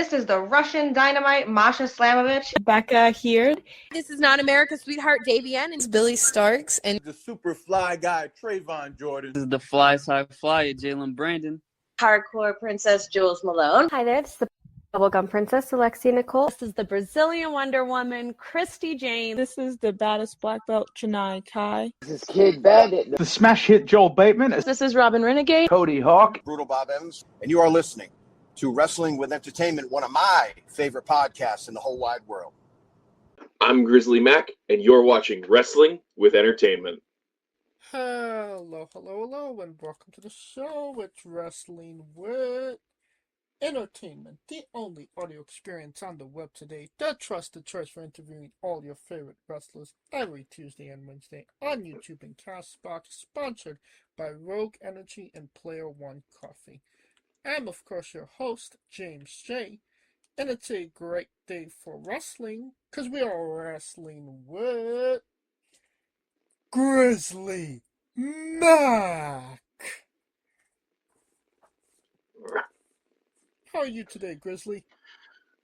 This is the Russian Dynamite, Masha Slamovich. Becca here. This is not America's Sweetheart, Davian. And It's Billy Starks. And the super fly guy, Trayvon Jordan. This is the fly side fly, Jalen Brandon. Hardcore Princess, Jules Malone. Hi there, this is the Bubblegum Princess, Alexia Nicole. This is the Brazilian Wonder Woman, Christy James. This is the baddest black belt, Chennai Kai. This is Kid Bandit. The smash hit Joel Bateman. This is Robin Renegade. Cody Hawk. Brutal Bob Evans. And you are listening to Wrestling with Entertainment, one of my favorite podcasts in the whole wide world. I'm Grizzly Mack, and you're watching Wrestling with Entertainment. Hello, and welcome to the show. It's Wrestling with Entertainment, the only audio experience on the web today, the trusted choice for interviewing all your favorite wrestlers every Tuesday and Wednesday on YouTube and Castbox, sponsored by Rogue Energy and Player One Coffee. I'm, of course, your host, James J., and it's a great day for wrestling, because we are wrestling with Grizzly Mack. How are you today, Grizzly?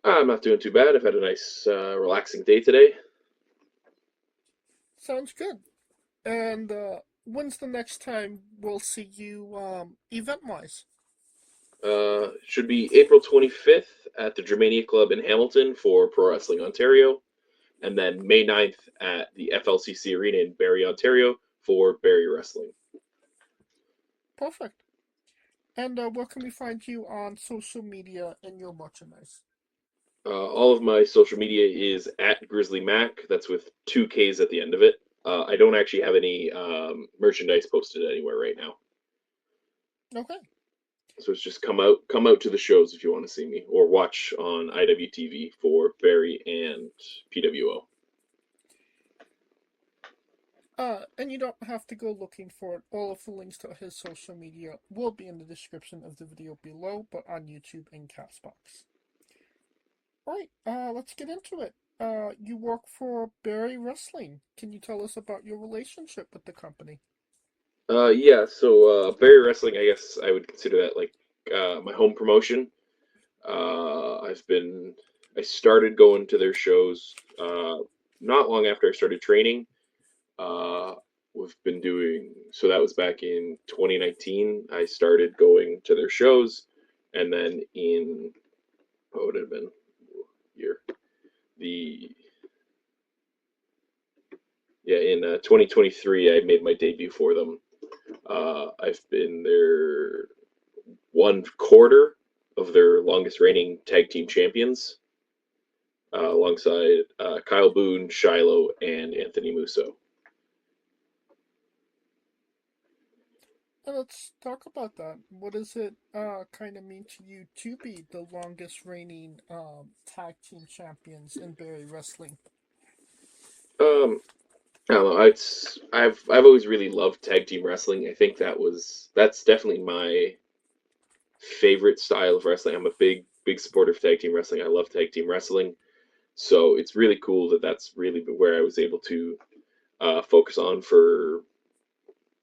I'm not doing too bad. I've had a nice, relaxing day today. Sounds good. And when's the next time we'll see you event-wise? Should be April 25th at the Germania Club in Hamilton for Pro Wrestling Ontario, and then May 9th at the FLCC Arena in Barrie, Ontario for Barrie Wrestling. Perfect. And where can we find you on social media and your merchandise? All of my social media is at Grizzly Mack. That's with 2 Ks at the end of it. I don't actually have any merchandise posted anywhere right now. Okay. So it's just come out to the shows if you want to see me, or watch on IWTV for Barrie and PWO. And you don't have to go looking for it. All of the links to his social media will be in the description of the video below, but on YouTube and Castbox. Alright, let's get into it. You work for Barrie Wrestling. Can you tell us about your relationship with the company? Yeah, so Barrie Wrestling, I guess I would consider that like my home promotion. I started going to their shows not long after I started training. We've been doing, so that was back in 2019. I started going to their shows, and then in, what would it have been? In 2023, I made my debut for them. I've been their 1/4 of their longest reigning tag team champions, alongside Kyle Boone, Shiloh, and Anthony Musso. Let's talk about that. What does it kind of mean to you to be the longest reigning tag team champions in Barrie Wrestling? I don't know. I've always really loved tag team wrestling. I think that's definitely my favorite style of wrestling. I'm a big supporter of tag team wrestling. I love tag team wrestling. So it's really cool that that's really where I was able to focus on for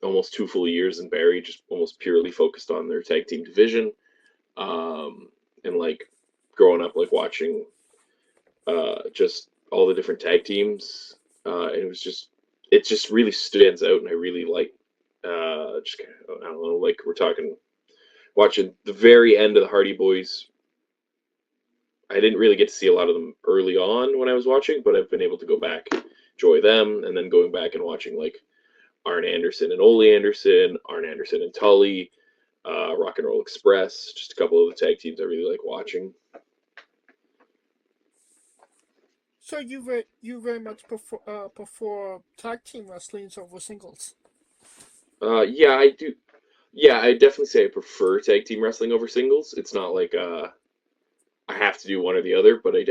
almost 2 full years in Barrie, just almost purely focused on their tag team division. And like growing up, like watching just all the different tag teams. And it just really stands out, and I really like, I don't know, like watching the very end of the Hardy Boys. I didn't really get to see a lot of them early on when I was watching, but I've been able to go back, enjoy them, and then going back and watching like Arn Anderson and Ole Anderson, Arn Anderson and Tully, Rock and Roll Express, just a couple of the tag teams I really like watching. So you very much prefer tag team wrestling over singles? Yeah, I do. Yeah, I definitely say I prefer tag team wrestling over singles. It's not like I have to do one or the other, but I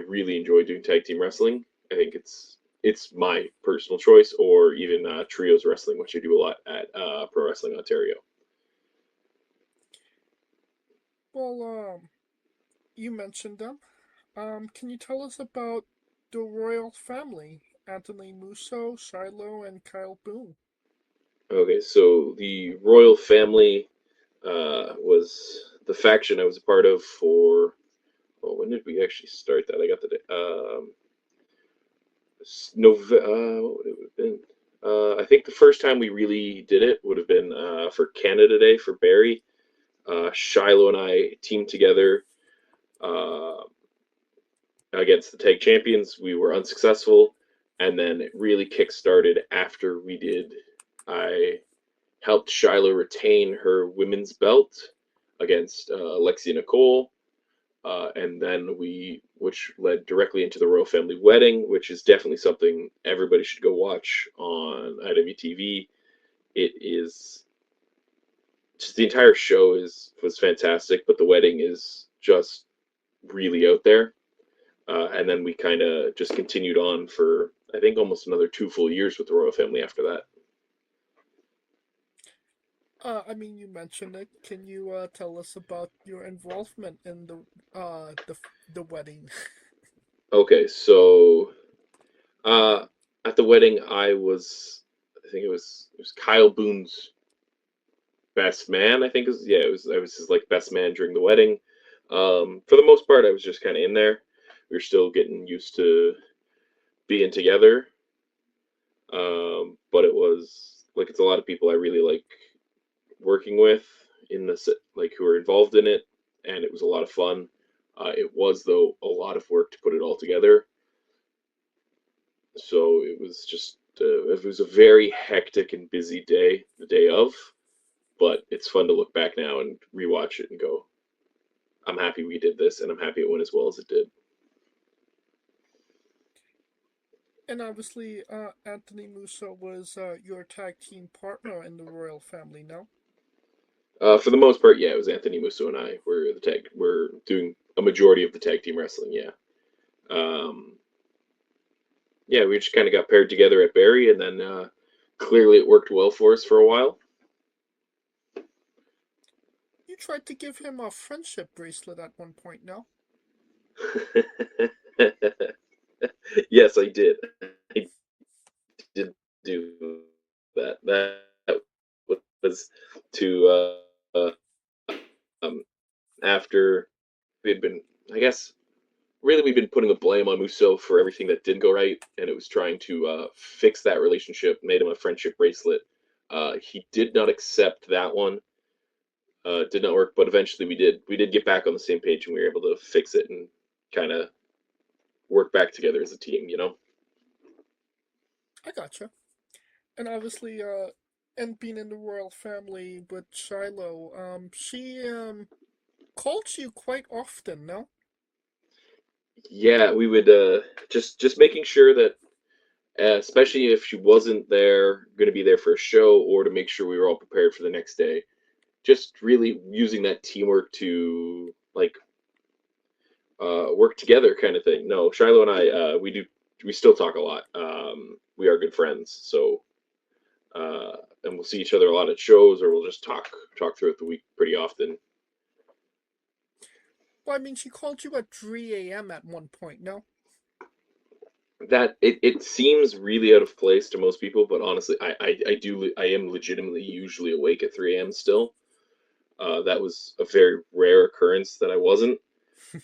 really enjoy doing tag team wrestling. I think it's my personal choice, or even trios wrestling, which I do a lot at Pro Wrestling Ontario. Well, you mentioned them. Can you tell us about the royal family? Anthony Musso, Shiloh, and Kyle Boone. Okay, so the royal family was the faction I was a part of for Well, when did we actually start that? I got the day. What would it have been? I think the first time we really did it would have been for Canada Day for Barrie. Shiloh and I teamed together against the tag champions. We were unsuccessful, and then it really kick-started after we did. I helped Shiloh retain her women's belt against Alexia Nicole, and then which led directly into the Royal Family Wedding, which is definitely something everybody should go watch on IWTV. It is just the entire show was fantastic, but the wedding is just really out there. And then we kind of just continued on for, I think, almost another 2 full years with the Royal Family after that. I mean, you mentioned it. Can you tell us about your involvement in the wedding? Okay, so at the wedding, I think it was Kyle Boone's best man. I think I was his like best man during the wedding. For the most part, I was just kind of in there. We were still getting used to being together, but it was like it's a lot of people I really like working with in this, like who are involved in it, and it was a lot of fun. It was though a lot of work to put it all together. So it was just it was a very hectic and busy day, the day of, but it's fun to look back now and rewatch it and go, I'm happy we did this, and I'm happy it went as well as it did. And obviously, Anthony Musso was your tag team partner in the Royal Family, no? For the most part, yeah, it was Anthony Musso and I we're doing a majority of the tag team wrestling, yeah. Yeah, we just kind of got paired together at Barrie, and then clearly it worked well for us for a while. You tried to give him a friendship bracelet at one point, no? Yes, I did. I did do that. That was to after we had been, I guess, really we've been putting the blame on Musso for everything that didn't go right, and it was trying to fix that relationship. Made him a friendship bracelet. He did not accept that one. Did not work, but eventually we did get back on the same page, and we were able to fix it and kind of work back together as a team, you know? I gotcha. And obviously, and being in the Royal Family with Shiloh, she calls you quite often, no? Yeah, we would just making sure that, especially if she wasn't going to be there for a show, or to make sure we were all prepared for the next day. Just really using that teamwork to like work together, kind of thing. No, Shiloh and I, we still talk a lot. We are good friends, so and we'll see each other a lot at shows, or we'll just talk throughout the week pretty often. Well, I mean, she called you at 3 a.m. at one point, no? That it seems really out of place to most people, but honestly, I am legitimately usually awake at 3 a.m. still. That was a very rare occurrence that I wasn't.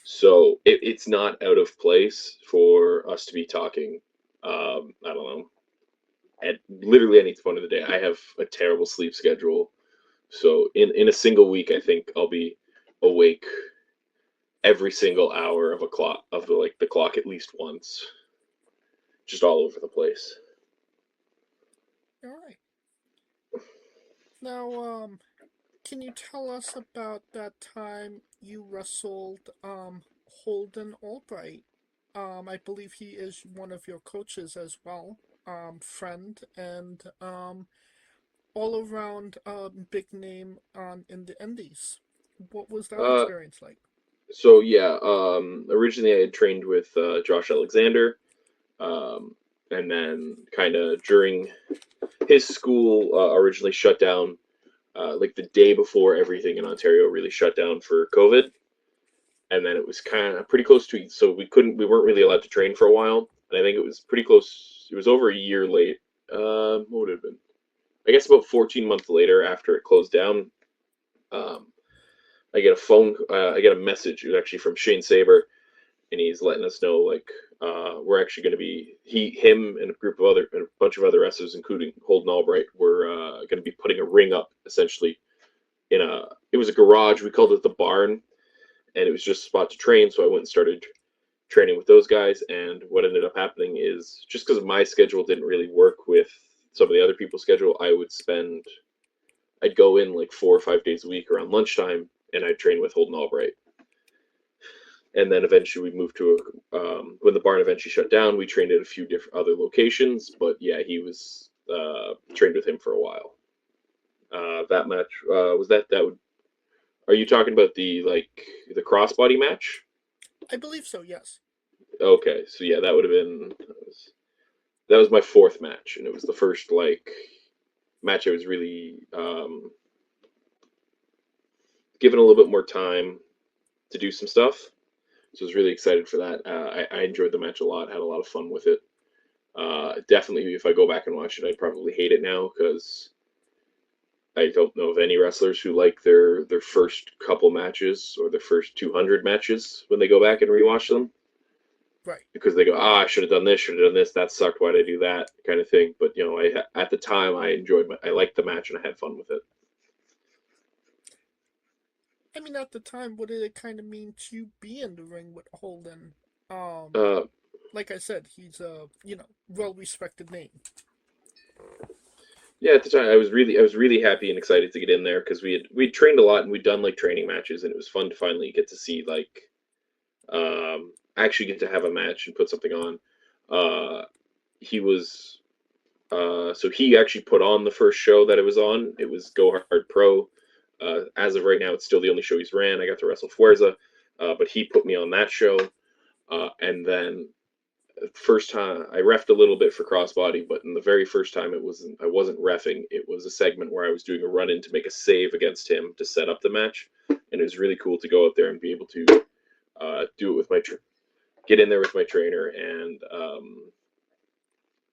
So it's not out of place for us to be talking. I don't know, at literally any point of the day. I have a terrible sleep schedule, so in a single week, I think I'll be awake every single hour of the clock at least once, just all over the place. All right. Now, can you tell us about that time you wrestled Holden Albright? I believe he is one of your coaches as well, friend, and all around big name in the Indies. What was that experience like? So yeah, originally I had trained with Josh Alexander, and then kind of during his school originally shut down, like the day before everything in Ontario really shut down for COVID, and then it was kind of pretty close to, so we weren't really allowed to train for a while, and I think it was pretty close. It was over a year late. What would it have been? I guess about 14 months later after it closed down. I get a message. It was actually from Shane Saber, and he's letting us know like we're actually going to be him and a bunch of other wrestlers, including Holden Albright, were going to be putting a ring up essentially it was a garage. We called it the barn, and it was just a spot to train. So I went and started training with those guys. And what ended up happening is just because my schedule didn't really work with some of the other people's schedule, I'd go in like 4 or 5 days a week around lunchtime, and I'd train with Holden Albright. And then eventually we moved to when the barn eventually shut down, we trained at a few different other locations. But yeah, he was trained with him for a while. That match are you talking about the crossbody match? I believe so, yes. Okay, so yeah, that would have been that was my fourth match, and it was the first match I was really given a little bit more time to do some stuff. So I was really excited for that. I enjoyed the match a lot, had a lot of fun with it. Definitely, if I go back and watch it, I'd probably hate it now because I don't know of any wrestlers who like their first couple matches or their first 200 matches when they go back and rewatch them. Right. Because they go, I should have done this, should have done this, that sucked, why'd I do that, kind of thing. But, at the time, I liked the match and I had fun with it. I mean, at the time, what did it kind of mean to be in the ring with Holden? Like I said, he's a, well-respected name. Yeah, at the time, I was really happy and excited to get in there because we'd trained a lot and we'd done training matches, and it was fun to finally get to see actually get to have a match and put something on. He was so he actually put on the first show that it was on. It was Go Hard Pro. As of right now, it's still the only show he's ran. I got to wrestle Fuerza, but he put me on that show, and then. First time I reffed a little bit for crossbody, but in the very first time I wasn't reffing. It was a segment where I was doing a run in to make a save against him to set up the match, and it was really cool to go out there and be able to do it with get in there with my trainer and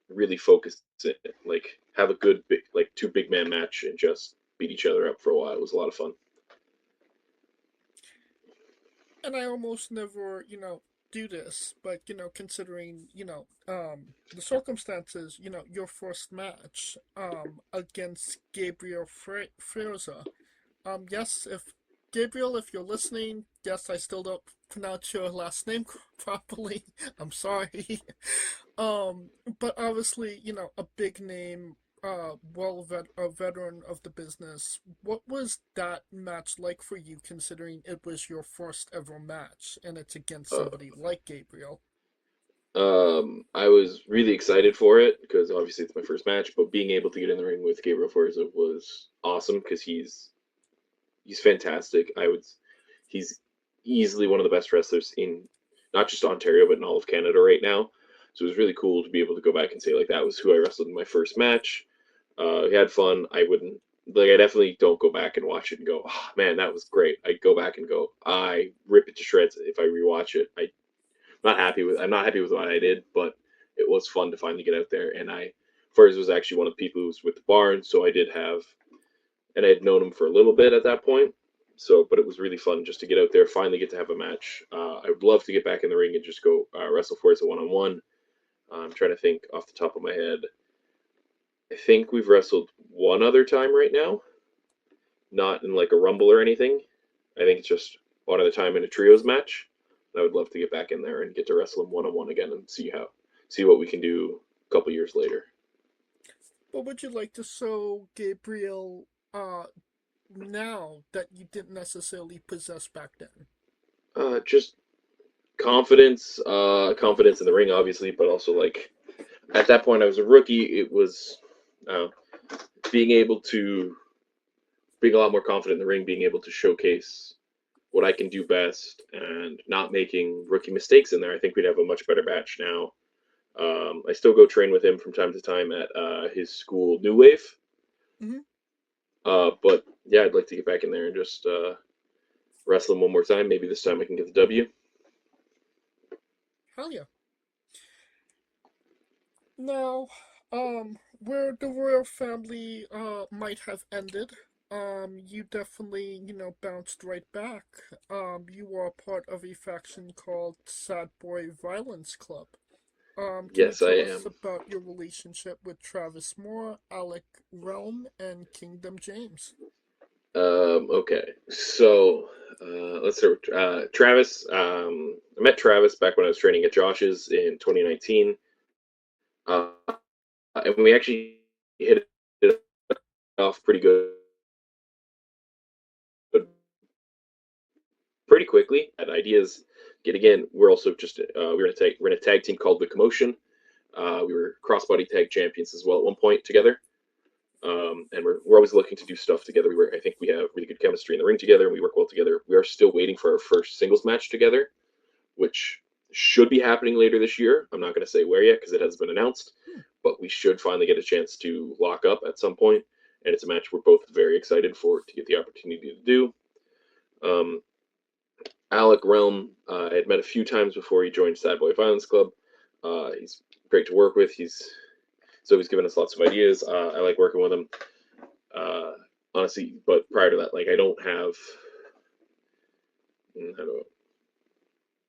really focus it, have a good two big man match and just beat each other up for a while. It was a lot of fun. And I almost never, do this, but considering the circumstances, your first match against Gabriel Freza. Yes, if you're listening, yes, I still don't pronounce your last name properly. I'm sorry. But obviously, a big name, a veteran of the business. What was that match like for you, considering it was your first ever match and it's against somebody like Gabriel? I was really excited for it because obviously it's my first match, but being able to get in the ring with Gabriel Forza was awesome because he's fantastic. He's easily one of the best wrestlers in not just Ontario but in all of Canada right now. So it was really cool to be able to go back and say that was who I wrestled in my first match. We had fun. I definitely don't go back and watch it and go, oh, man, that was great. I go back and go, I rip it to shreds if I rewatch it. I'm not happy with what I did, but it was fun to finally get out there. And Furs was actually one of the people who was with the barn, so I had known him for a little bit at that point. So, but it was really fun just to get out there, finally get to have a match. I would love to get back in the ring and just go wrestle Forza 1-on-1. I'm trying to think off the top of my head. I think we've wrestled one other time right now, not in a rumble or anything. I think it's just one other time in a trios match. I would love to get back in there and get to wrestle him 1-on-1 again and see what we can do a couple years later. What would you like to show Gabriel now that you didn't necessarily possess back then? Just confidence in the ring, obviously, but also at that point I was a rookie. It was being a lot more confident in the ring, being able to showcase what I can do best and not making rookie mistakes in there. I think we'd have a much better match now. I still go train with him from time to time at his school, New Wave. Mm-hmm. But yeah, I'd like to get back in there and just wrestle him one more time. Maybe this time I can get the W. Hell yeah. Now, where the royal family might have ended, you definitely, bounced right back. You were a part of a faction called Sab Boi Violence Club. Can you Yes, I tell us am. about your relationship with Travis Moore, Alec Realm, and Kingdom James? Okay. So, let's start with Travis. I met Travis back when I was training at Josh's in 2019. And we actually hit it off pretty good, pretty quickly. Had ideas. Again, we're also just we're in a tag team called the Commotion. We were crossbody tag champions as well at one point together. And we're always looking to do stuff together. I think we have really good chemistry in the ring together, and we work well together. We are still waiting for our first singles match together, which should be happening later this year. I'm not going to say where yet because it hasn't been announced, but we should finally get a chance to lock up at some point, and it's a match we're both very excited for to get the opportunity to do. Alec Realm, I had met a few times before he joined Sab Boi Violence Club. He's great to work with. He's always given us lots of ideas. I like working with him. Honestly, but prior to that, like I don't have,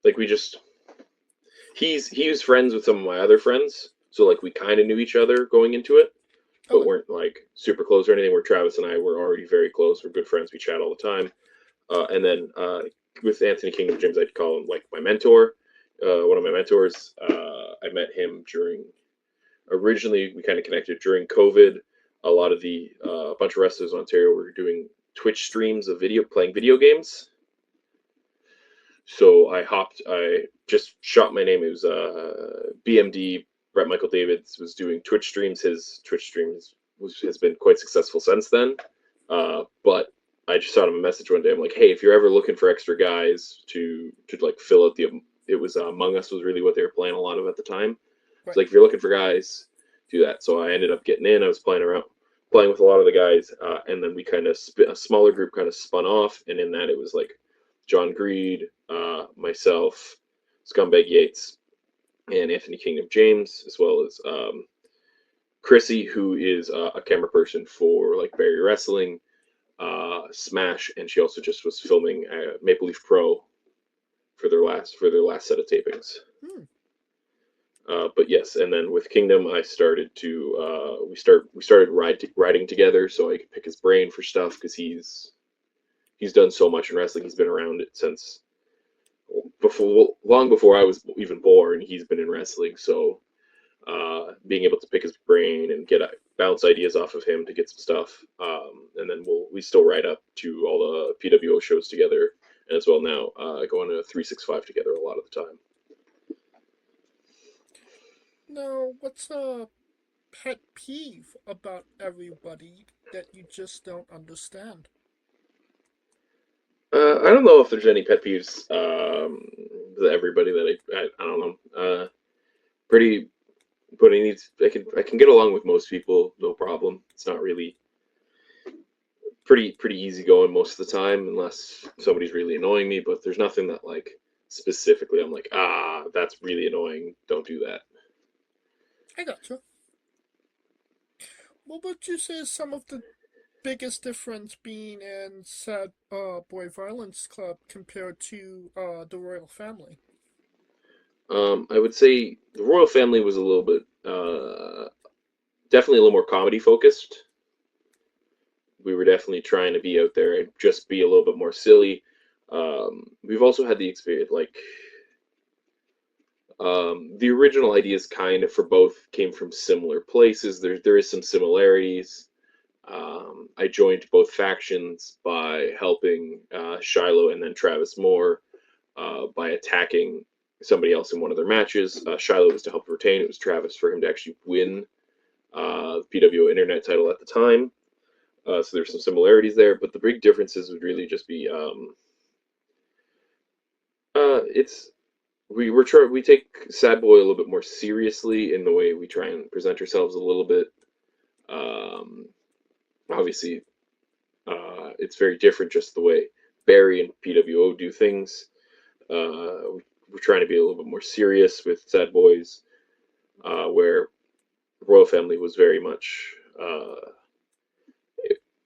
like we just, he was friends with some of my other friends, so like we kind of knew each other going into it, but weren't like super close or anything. Where Travis and I were already very close. We're good friends. We chat all the time. And then with Anthony Kingdom James, I'd call him like my mentor. One of my mentors. I met him originally we kind of connected during COVID. A lot of a bunch of wrestlers in Ontario were doing Twitch streams of playing video games. So I just shot my name. It was BMD, Brett Michael Davids was doing Twitch streams. His Twitch streams has been quite successful since then. But I just sent him a message one day. I'm like, hey, if you're ever looking for extra guys to like fill out it was Among Us was really what they were playing a lot of at the time. Right. It's like, if you're looking for guys, do that. So I ended up getting in. I was playing with a lot of the guys, and then we kind of a smaller group kind of spun off, and in that it was like John Greed, myself, Scumbag Yates, and Anthony Kingdom James, as well as Chrissy, who is a camera person for like Barry Wrestling, Smash, and she also just was filming Maple Leaf Pro for their last set of tapings. But yes, and then with Kingdom, I started to we started riding together, so I could pick his brain for stuff because he's done so much in wrestling. He's been around it since long before I was even born. He's been in wrestling, so being able to pick his brain and bounce ideas off of him to get some stuff, and then we still ride up to all the PWO shows together, and as well now going to 365 together a lot of the time. Now, what's a pet peeve about everybody that you just don't understand? I don't know if there's any pet peeves with everybody that I don't know. Pretty, but I can get along with most people, no problem. It's not really pretty easy going most of the time, unless somebody's really annoying me. But there's nothing that like specifically I'm like, that's really annoying. Don't do that. I gotcha. What would you say is some of the biggest difference being in Sab Boi Violence Club compared to the Royal Family? I would say the Royal Family was a little bit, definitely a little more comedy focused. We were definitely trying to be out there and just be a little bit more silly. We've also had the experience, like, the original ideas kind of for both came from similar places. There is some similarities. I joined both factions by helping Shiloh and then Travis Moore by attacking somebody else in one of their matches. Shiloh was to help retain. It was Travis for him to actually win the PWO Internet title at the time. So there's some similarities there, but the big differences would really just be we take Sab Boi a little bit more seriously in the way we try and present ourselves a little bit. Obviously, it's very different just the way Barry and PWO do things. We're trying to be a little bit more serious with Sab Bois, where Royal Family was very much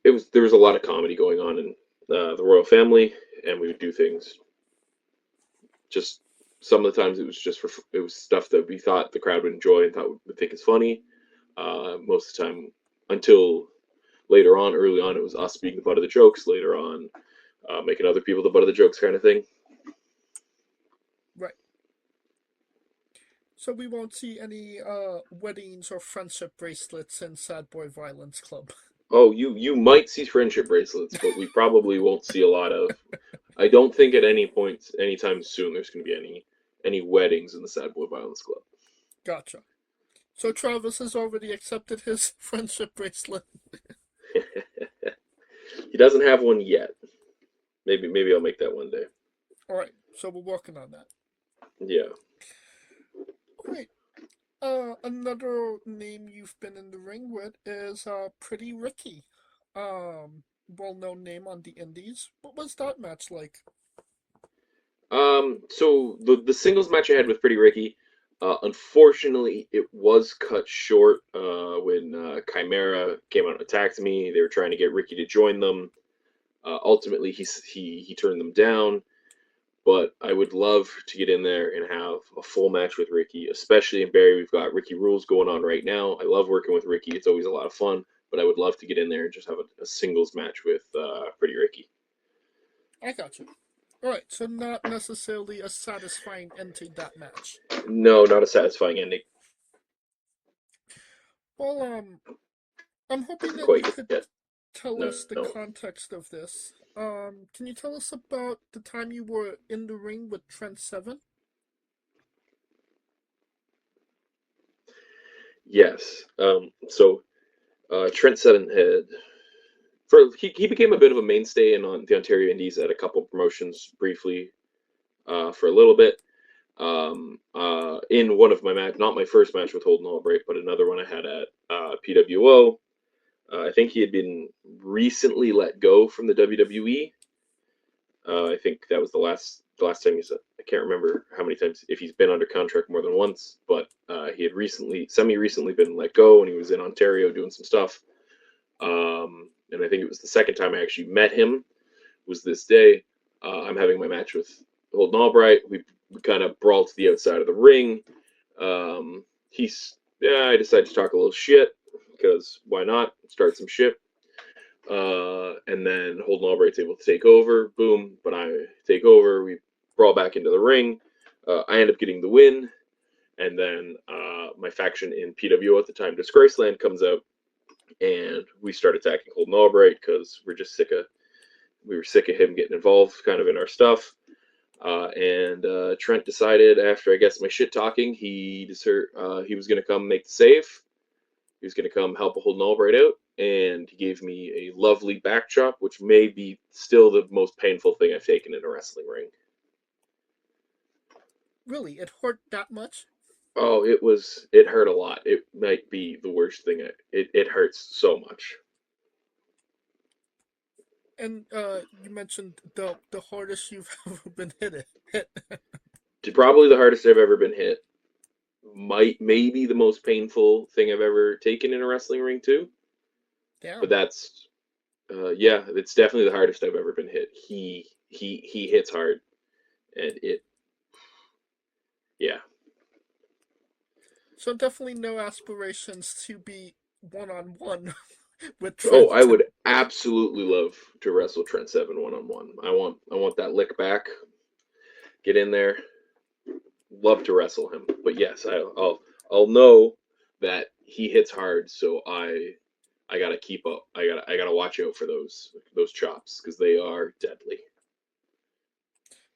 there was a lot of comedy going on in the royal family, and we would do things. Just some of the times it was stuff that we thought the crowd would enjoy and would think is funny. Most of the time, until later on, early on, it was us being the butt of the jokes. Later on, making other people the butt of the jokes, kind of thing. Right. So we won't see any weddings or friendship bracelets in Sab Boi Violence Club. Oh, you might see friendship bracelets, but we probably won't see a lot of. I don't think at any point, anytime soon, there's going to be any weddings in the Sab Boi Violence Club. Gotcha. So Travis has already accepted his friendship bracelet. He doesn't have one yet. Maybe I'll make that one day. All right. So we're working on that. Yeah. Great. Another name you've been in the ring with is Pretty Ricky. Well-known name on the indies. What was that match like? So the singles match I had with Pretty Ricky, unfortunately, it was cut short when Chimera came out and attacked me. They were trying to get Ricky to join them. Ultimately, he turned them down. But I would love to get in there and have a full match with Ricky, especially in Barrie. We've got Ricky Rules going on right now. I love working with Ricky. It's always a lot of fun. But I would love to get in there and just have a singles match with Pretty Ricky. I got you. All right, so not necessarily a satisfying end to that match. No, not a satisfying ending. Well, I'm hoping that Quite you could yet. tell us the context of this. Can you tell us about the time you were in the ring with Trent Seven? Yes. So Trent Seven he became a bit of a mainstay on the Ontario Indies at a couple promotions briefly for a little bit. In one of my not my first match with Holden Albright, but another one I had at PWO. I think he had been recently let go from the WWE. I think that was the last time he said. I can't remember how many times, if he's been under contract more than once, but he had semi-recently been let go, and he was in Ontario doing some stuff. And I think it was the second time I actually met him was this day. I'm having my match with Holden Albright. We kind of brawled to the outside of the ring. I decided to talk a little shit, because why not? Start some shit. And then Holden Albright's able to take over. Boom. But I take over. We brawl back into the ring. I end up getting the win. And then my faction in PWO at the time, Disgraceland, comes out. And we start attacking Holden Albright because we were sick of him getting involved kind of in our stuff. And Trent decided, after I guess my shit talking, he was going to come make the save. He was going to come help Holden Albright out, and he gave me a lovely back chop, which may be still the most painful thing I've taken in a wrestling ring. Really? It hurt that much? Oh, it hurt a lot. It might be the worst thing. It hurts so much. And you mentioned the hardest you've ever been hit. Probably the hardest I've ever been hit. Maybe the most painful thing I've ever taken in a wrestling ring too. Damn. But that's it's definitely the hardest I've ever been hit. He hits hard, and yeah. So definitely no aspirations to be one-on-one with Trent. Oh, I would absolutely love to wrestle Trent Seven one-on-one. I want that lick back. Get in there. Love to wrestle him. But yes, I'll know that he hits hard, so I gotta keep up. I gotta watch out for those chops, because they are deadly.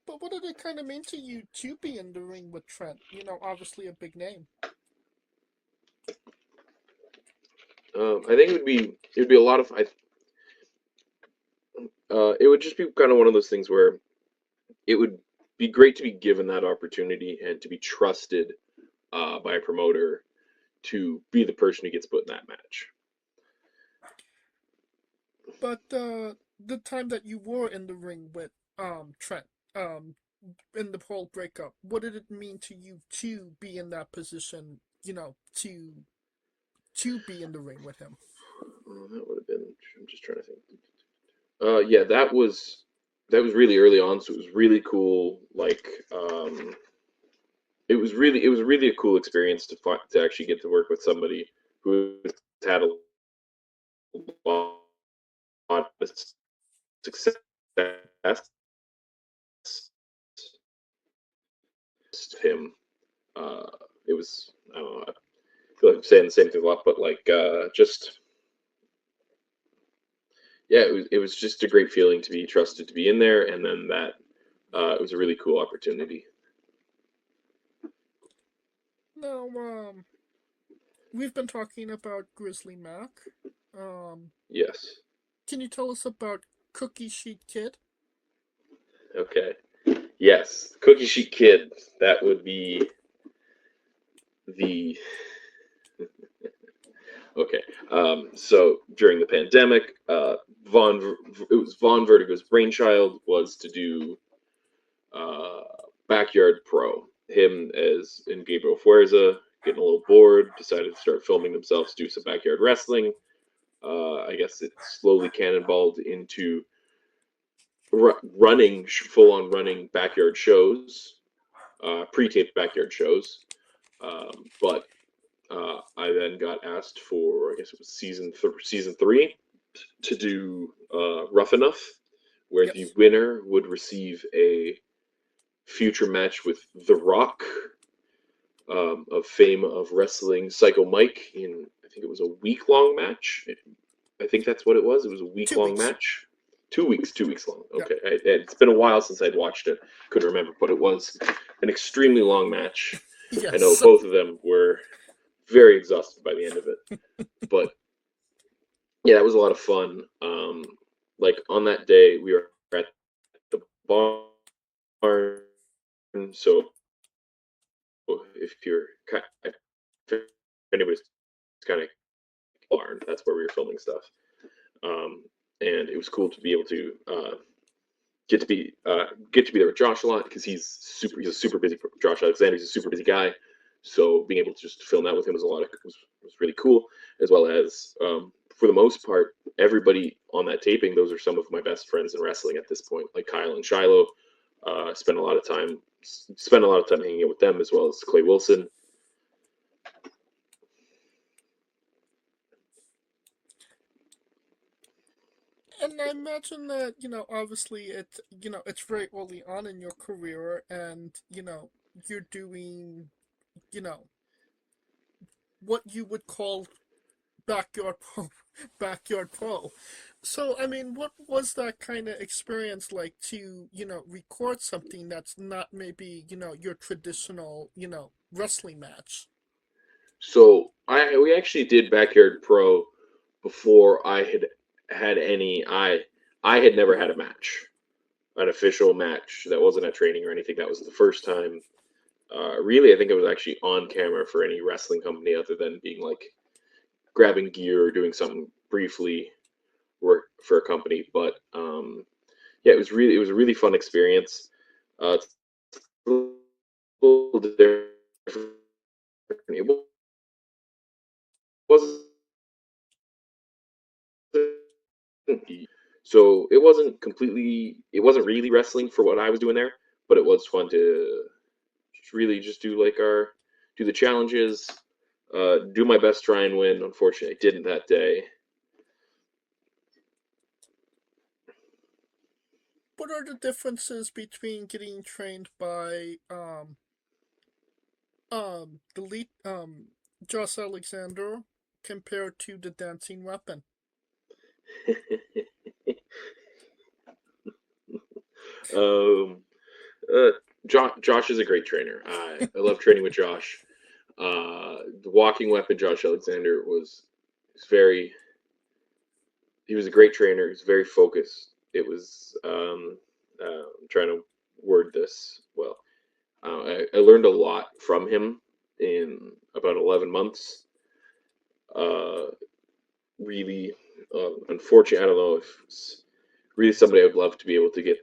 But what did it kind of mean to you to be in the ring with Trent? Obviously a big name. I think it would be a lot of. It would just be kind of one of those things where it would be great to be given that opportunity and to be trusted by a promoter to be the person who gets put in that match. But the time that you were in the ring with Trent, in the whole breakup, what did it mean to you to be in that position? To be in the ring with him. That would have been I'm just trying to think. Yeah, that was really early on, so it was really cool. Like, it was really a cool experience to actually get to work with somebody who had a lot of success. Him, it was, I don't know. I feel like I'm saying the same thing a lot, but like, just. Yeah, it was just a great feeling to be trusted to be in there, and then that it was a really cool opportunity. Now, we've been talking about Grizzly Mack. Yes. Can you tell us about Cookie Sheet Kid? Okay. Yes, Cookie Sheet Kid. That would be the. Okay. So during the pandemic, it was Von Vertigo's brainchild was to do Backyard Pro. Him as in Gabriel Fuerza, getting a little bored, decided to start filming themselves do some backyard wrestling. I guess it slowly cannonballed into running, full-on running backyard shows, pre-taped backyard shows. But I then got asked for, I guess it was season 3, to do Rough Enough, where the winner would receive a future match with The Rock, of fame of wrestling, Psycho Mike, in, I think it was a week-long match. I think that's what it was. It was a week-long match. 2 weeks long. Okay. Yeah. It's been a while since I'd watched it. Couldn't remember, but it was an extremely long match. Yes. I know both of them were very exhausted by the end of it. But yeah, that was a lot of fun. Like on that day, we were at the barn. So if anybody's kind of barn, that's where we were filming stuff. And it was cool to be able to get to be there with Josh a lot, because he's a super busy. Josh Alexander's a super busy guy, so being able to just film that with him was really cool. As well as, for the most part, everybody on that taping, those are some of my best friends in wrestling at this point, like Kyle and Shiloh. Spent a lot of time hanging out with them, as well as Clay Wilson. And I imagine that, obviously it's very early on in your career, and, you're doing, what you would call backyard pro. So, I mean, what was that kind of experience like to, record something that's not maybe, your traditional, wrestling match? So we actually did Backyard Pro before I had any. I had never had a match, an official match that wasn't at training or anything. That was the first time. Really, I think I was actually on camera for any wrestling company other than being like grabbing gear or doing something briefly work for a company. But yeah, it was a really fun experience. It's a little different. It wasn't. So it wasn't really wrestling for what I was doing there, but it was fun to really just do the challenges, do my best, try and win. Unfortunately, I didn't that day. What are the differences between getting trained by the lead Josh Alexander compared to the Dancing Weapon? Josh is a great trainer. I love training with Josh. The Walking Weapon, Josh Alexander, he was a great trainer. He was very focused. It was, I'm trying to word this well. I learned a lot from him in about 11 months. Really, unfortunately, I don't know if it's really somebody I would love to be able to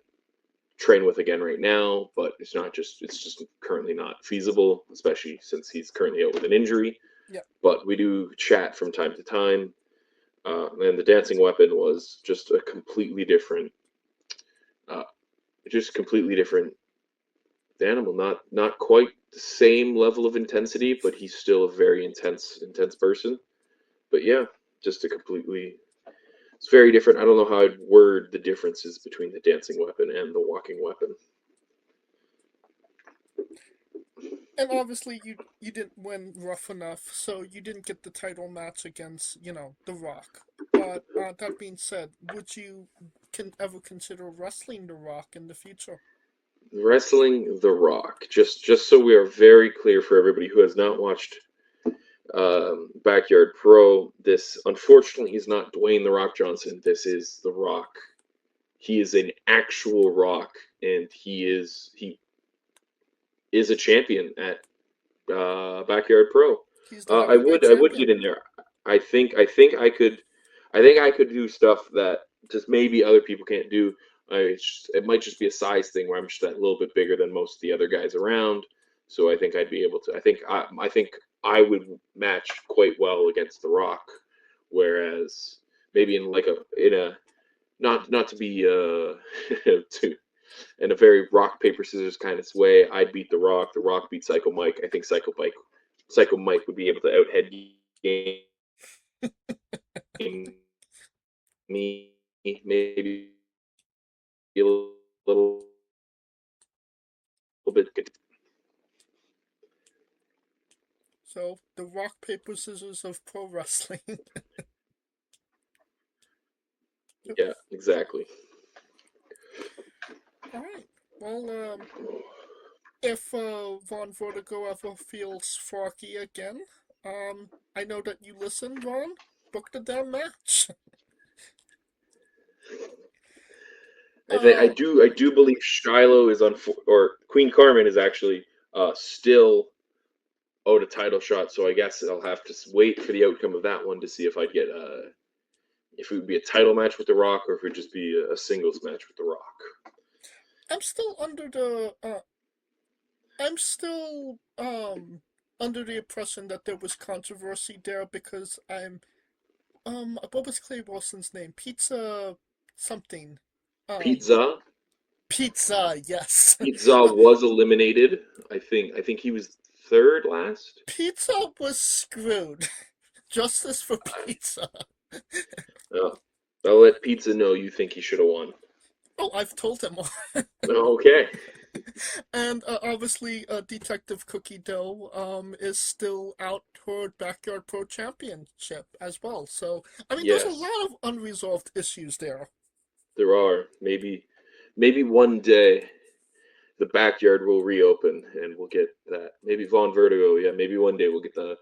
train with again right now, but it's just currently not feasible, especially since he's currently out with an injury. Yeah. But we do chat from time to time. And the dancing weapon was just a completely different, animal. Not quite the same level of intensity, but he's still a very intense person. But yeah, just a completely. It's very different. I don't know how I'd word the differences between the dancing weapon and the walking weapon. And obviously, you didn't win Rough Enough, so you didn't get the title match against, The Rock. But that being said, would you ever consider wrestling The Rock in the future? Wrestling The Rock. Just so we are very clear for everybody who has not watched Backyard Pro, this unfortunately is not Dwayne The Rock Johnson. This is The Rock. He is an actual Rock, and he is a champion at Backyard Pro. I would get in there. I think I could do stuff that just maybe other people can't do. It might just be a size thing where I'm just that little bit bigger than most of the other guys around. So I think I'd be able to. I think I would match quite well against The Rock, whereas maybe not to be in a very rock paper scissors kind of way, I'd beat The Rock. The Rock beat Psycho Mike. I think Psycho Mike would be able to out-head game me, maybe a little bit. So, the rock, paper, scissors of pro wrestling. Yeah, exactly. Alright. Well, if Von Vertigo ever feels froggy again, I know that you listen, Ron. Book the damn match. I do believe Shiloh is or Queen Carmen is actually still owed a title shot, so I guess I'll have to wait for the outcome of that one to see if I'd get if it would be a title match with The Rock or if it would just be a singles match with The Rock. I'm still under the impression that there was controversy there because what was Clay Wilson's name? Pizza something. Pizza, yes. Pizza was eliminated. I think he was third last. Pizza was screwed. Justice for Pizza. I'll let Pizza know you think he should have won. Oh, I've told him. Okay. And obviously, Detective Cookie Dough is still out toward Backyard Pro Championship as well. So, I mean, Yes. There's a lot of unresolved issues there. There are. Maybe one day the Backyard will reopen and we'll get that. Maybe Von Vertigo, yeah, maybe one day we'll get to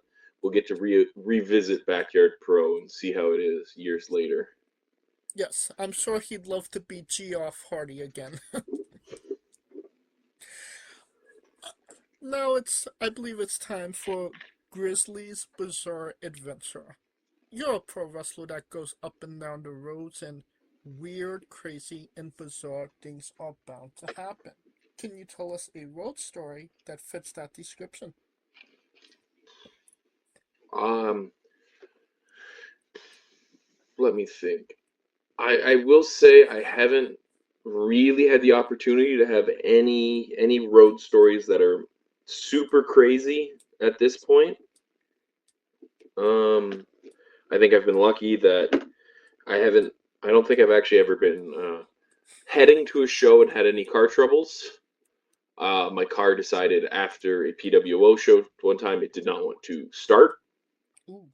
revisit Backyard Pro and see how it is years later. Yes, I'm sure he'd love to be Geoff Hardy again. Now I believe it's time for Grizzly's Bizarre Adventure. You're a pro wrestler that goes up and down the roads and weird, crazy, and bizarre things are bound to happen. Can you tell us a road story that fits that description? Let me think. I will say I haven't really had the opportunity to have any road stories that are super crazy at this point. I think I've been lucky that I don't think I've actually ever been heading to a show and had any car troubles. My car decided after a PWO show one time it did not want to start. Ooh.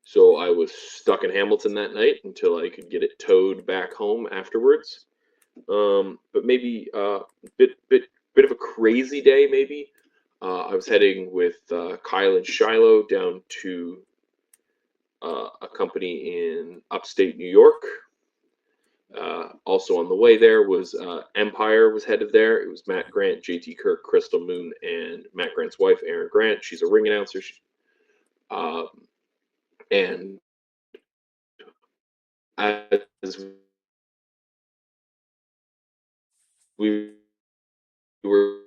So I was stuck in Hamilton that night until I could get it towed back home afterwards. But maybe a bit of a crazy day. Maybe I was heading with Kyle and Shiloh down to a company in upstate New York. Also on the way there was Empire was headed there. It was Matt Grant, JT Kirk, Crystal Moon, and Matt Grant's wife, Erin Grant. She's a ring announcer. And as we were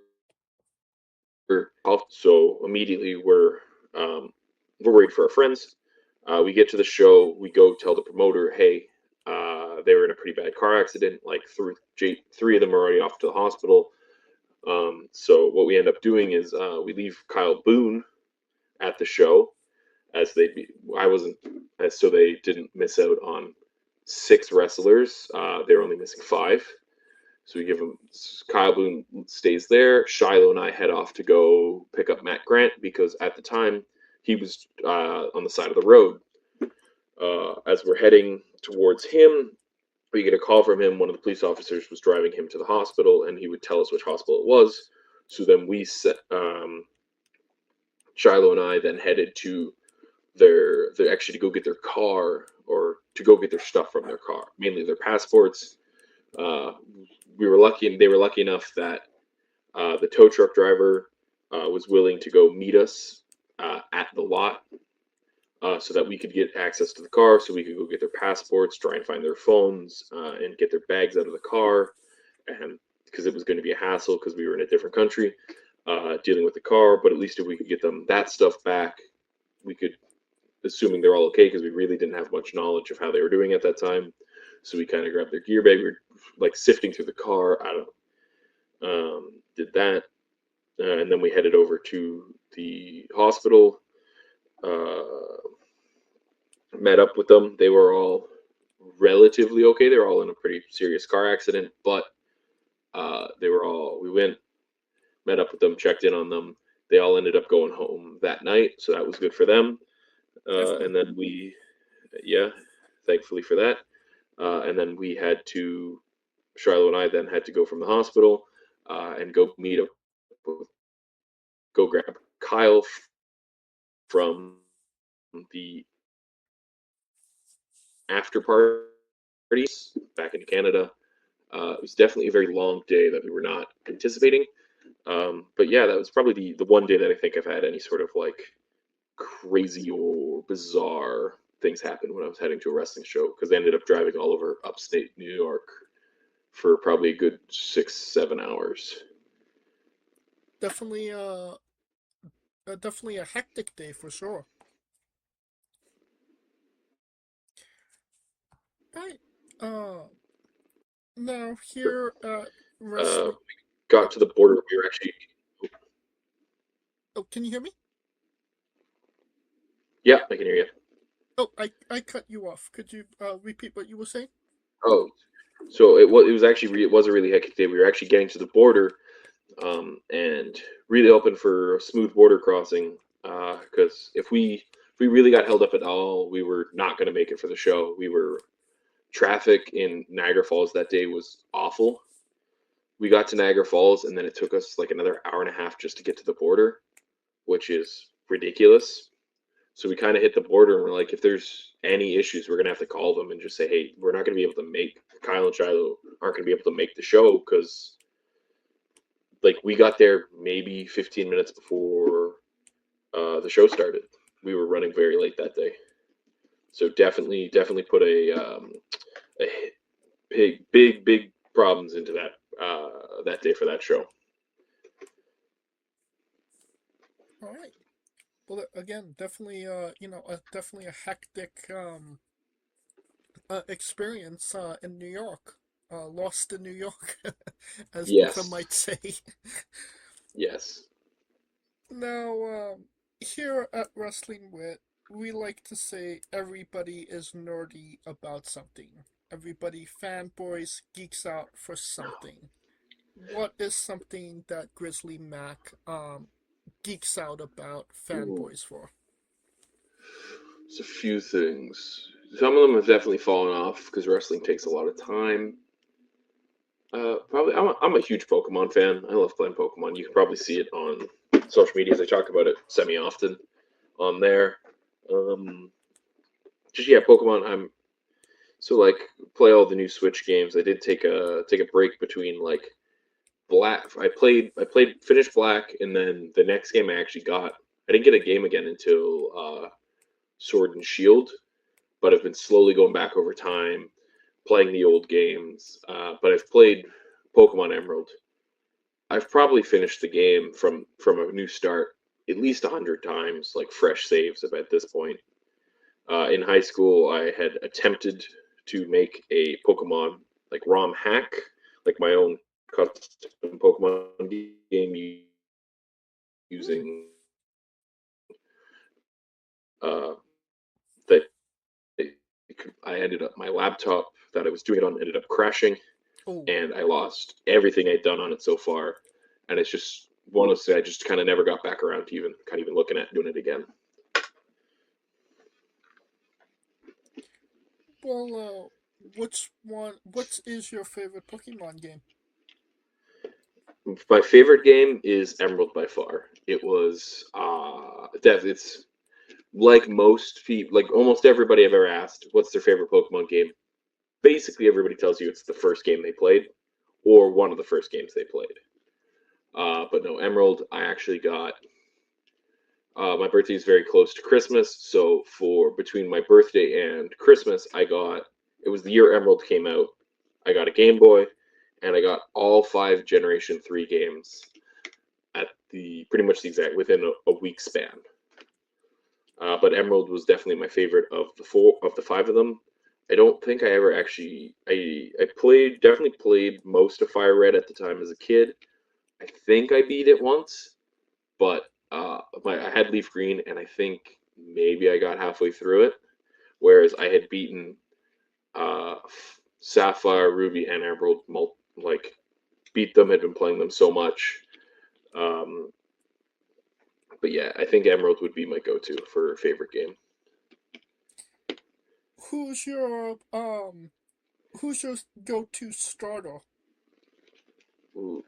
so immediately we're worried for our friends. We get to the show, we go tell the promoter, hey, they were in a pretty bad car accident. Like three of them are already off to the hospital. So what we end up doing is we leave Kyle Boone at the show so they didn't miss out on 6 wrestlers. They were only missing 5. So we give them, Kyle Boone stays there. Shiloh and I head off to go pick up Matt Grant because at the time he was on the side of the road. As we're heading towards him, we get a call from him. One of the police officers was driving him to the hospital, and he would tell us which hospital it was. So then Shiloh and I then headed to to go get their car, or to go get their stuff from their car, mainly their passports. They were lucky enough that the tow truck driver was willing to go meet us at the lot so that we could get access to the car, so we could go get their passports, try and find their phones, and get their bags out of the car. And because it was going to be a hassle because we were in a different country dealing with the car, but at least if we could get them that stuff back, we could, assuming they're all okay, because we really didn't have much knowledge of how they were doing at that time. So we kind of grabbed their gear bag. We were like sifting through the car. Did that. And then we headed over to the hospital, met up with them. They were all relatively okay. They were all in a pretty serious car accident, but we went, met up with them, checked in on them. They all ended up going home that night, so that was good for them. And then thankfully for that. And then Shiloh and I then had to go from the hospital and go grab Kyle from the after parties back in Canada. It was definitely a very long day that we were not anticipating. But yeah, that was probably the one day that I think I've had any sort of like crazy or bizarre things happen when I was heading to a wrestling show, because they ended up driving all over upstate New York for probably a good 6-7 hours. Definitely a hectic day for sure. Right. Now here wrestling. We got to the border. We were actually. Oh, can you hear me? Yeah, I can hear you. Oh, I cut you off. Could you repeat what you were saying? Oh, so it was a really hectic day. We were actually getting to the border, and really hoping for a smooth border crossing. Because if we really got held up at all, we were not going to make it for the show. Traffic in Niagara Falls that day was awful. We got to Niagara Falls, and then it took us like another hour and a half just to get to the border, which is ridiculous. So we kind of hit the border, and we're like, if there's any issues, we're going to have to call them and just say, hey, we're not going to be able to Kyle and Shiloh aren't going to be able to make the show, because like we got there maybe 15 minutes before the show started. We were running very late that day. So definitely put a big problems into that day for that show. All right. Well, again, definitely definitely a hectic experience in New York. Lost in New York, as some might say. Yes. Now, here at Wrestling Wit, we like to say everybody is nerdy about something. Everybody fanboys, geeks out for something. What is something that Grizzly Mack geeks out about fanboys for? There's a few things. Some of them have definitely fallen off because wrestling takes a lot of time. Probably, I'm a huge Pokemon fan. I love playing Pokemon. You can probably see it on social media. I talk about it semi-often on there. Pokemon. Play all the new Switch games. I did take a break between like Black. I finished Black, and then the next game I actually got. I didn't get a game again until Sword and Shield, but I've been slowly going back over time, playing the old games. But I've played Pokemon Emerald. I've probably finished the game from a new start at least 100 times, like fresh saves at this point. In high school, I had attempted to make a Pokemon like ROM hack, like my own custom Pokemon game using that. I ended up, my laptop that I was doing it on ended up crashing, and I lost everything I'd done on it so far. And it's just one of those things I just kind of never got back around to even looking at doing it again. Well, what is your favorite Pokemon game? My favorite game is Emerald by far. It was it's like most people, like almost everybody I've ever asked, what's their favorite Pokemon game? Basically, everybody tells you it's the first game they played, or one of the first games they played. But no, Emerald, I actually got. My birthday is very close to Christmas, so for between my birthday and Christmas, it was the year Emerald came out. I got a Game Boy, and I got all 5 Generation 3 games at pretty much the exact within a week span. But Emerald was definitely my favorite of the 5 of them. I don't think I ever actually I definitely played most of Fire Red at the time as a kid. I think I beat it once, but I had Leaf Green, and I think maybe I got halfway through it, whereas I had beaten Sapphire, Ruby, and Emerald, beat them, had been playing them so much. But yeah, I think Emerald would be my go-to for favorite game. Who's your go-to starter?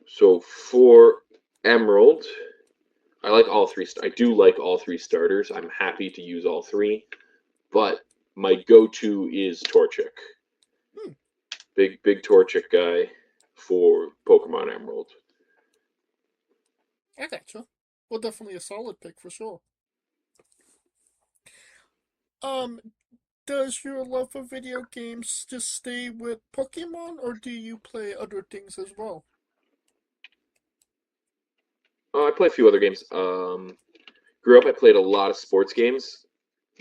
So for Emerald, I like all 3. I do like all 3 starters. I'm happy to use all 3, but my go-to is Torchic. Big Torchic guy for Pokemon Emerald. I gotcha. Well, definitely a solid pick for sure. Does your love of video games just stay with Pokemon, or do you play other things as well? I play a few other games. Grew up, I played a lot of sports games.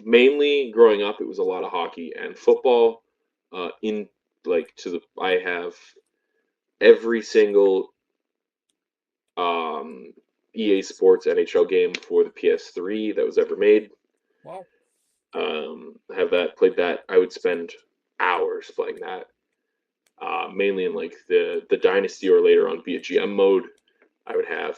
Mainly growing up, it was a lot of hockey and football. I have every single EA Sports NHL game for the PS3 that was ever made. Wow. Have that, played that. I would spend hours playing that. Mainly in like the Dynasty or later on via GM mode. I would have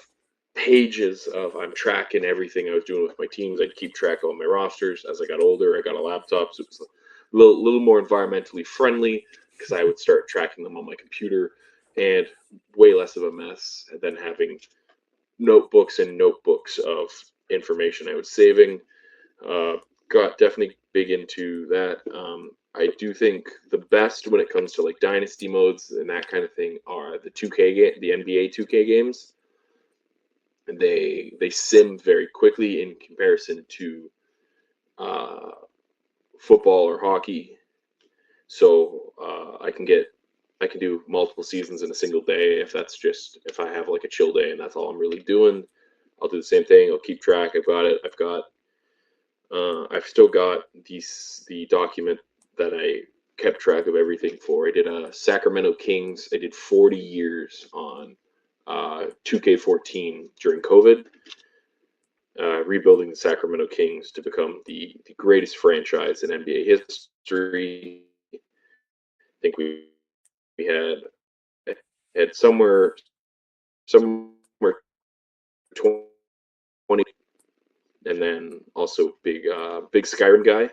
pages of I'm tracking everything I was doing with my teams. I'd keep track of my rosters. As I got older, I got a laptop, so it was a little more environmentally friendly because I would start tracking them on my computer, and way less of a mess than having notebooks and notebooks of information I was saving. Got definitely big into that. I do think the best when it comes to like dynasty modes and that kind of thing are the 2K game, the NBA 2K games. They sim very quickly in comparison to football or hockey. So I can do multiple seasons in a single day if I have like a chill day and that's all I'm really doing. I'll do the same thing. I'll keep track. I've still got the document that I kept track of everything for. I did a Sacramento Kings. I did 40 years on 2K14 during COVID, rebuilding the Sacramento Kings to become the greatest franchise in NBA history. I think we had somewhere 20, and then also big Skyrim guy.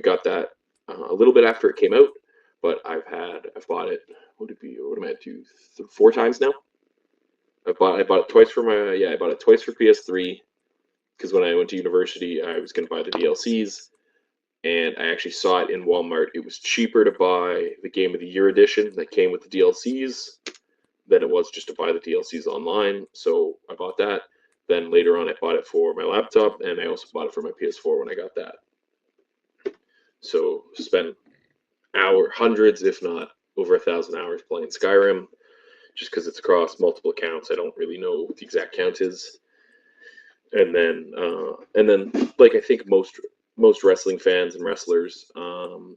Got that a little bit after it came out, but I've bought it. What am I at? 4 times now. I bought it twice for I bought it twice for PS3 because when I went to university, I was going to buy the DLCs, and I actually saw it in Walmart. It was cheaper to buy the Game of the Year edition that came with the DLCs than it was just to buy the DLCs online. So I bought that. Then later on, I bought it for my laptop, and I also bought it for my PS4 when I got that. So spent hundreds, if not over 1,000 hours playing Skyrim, just because it's across multiple accounts. I don't really know what the exact count is. and then like I think most wrestling fans and wrestlers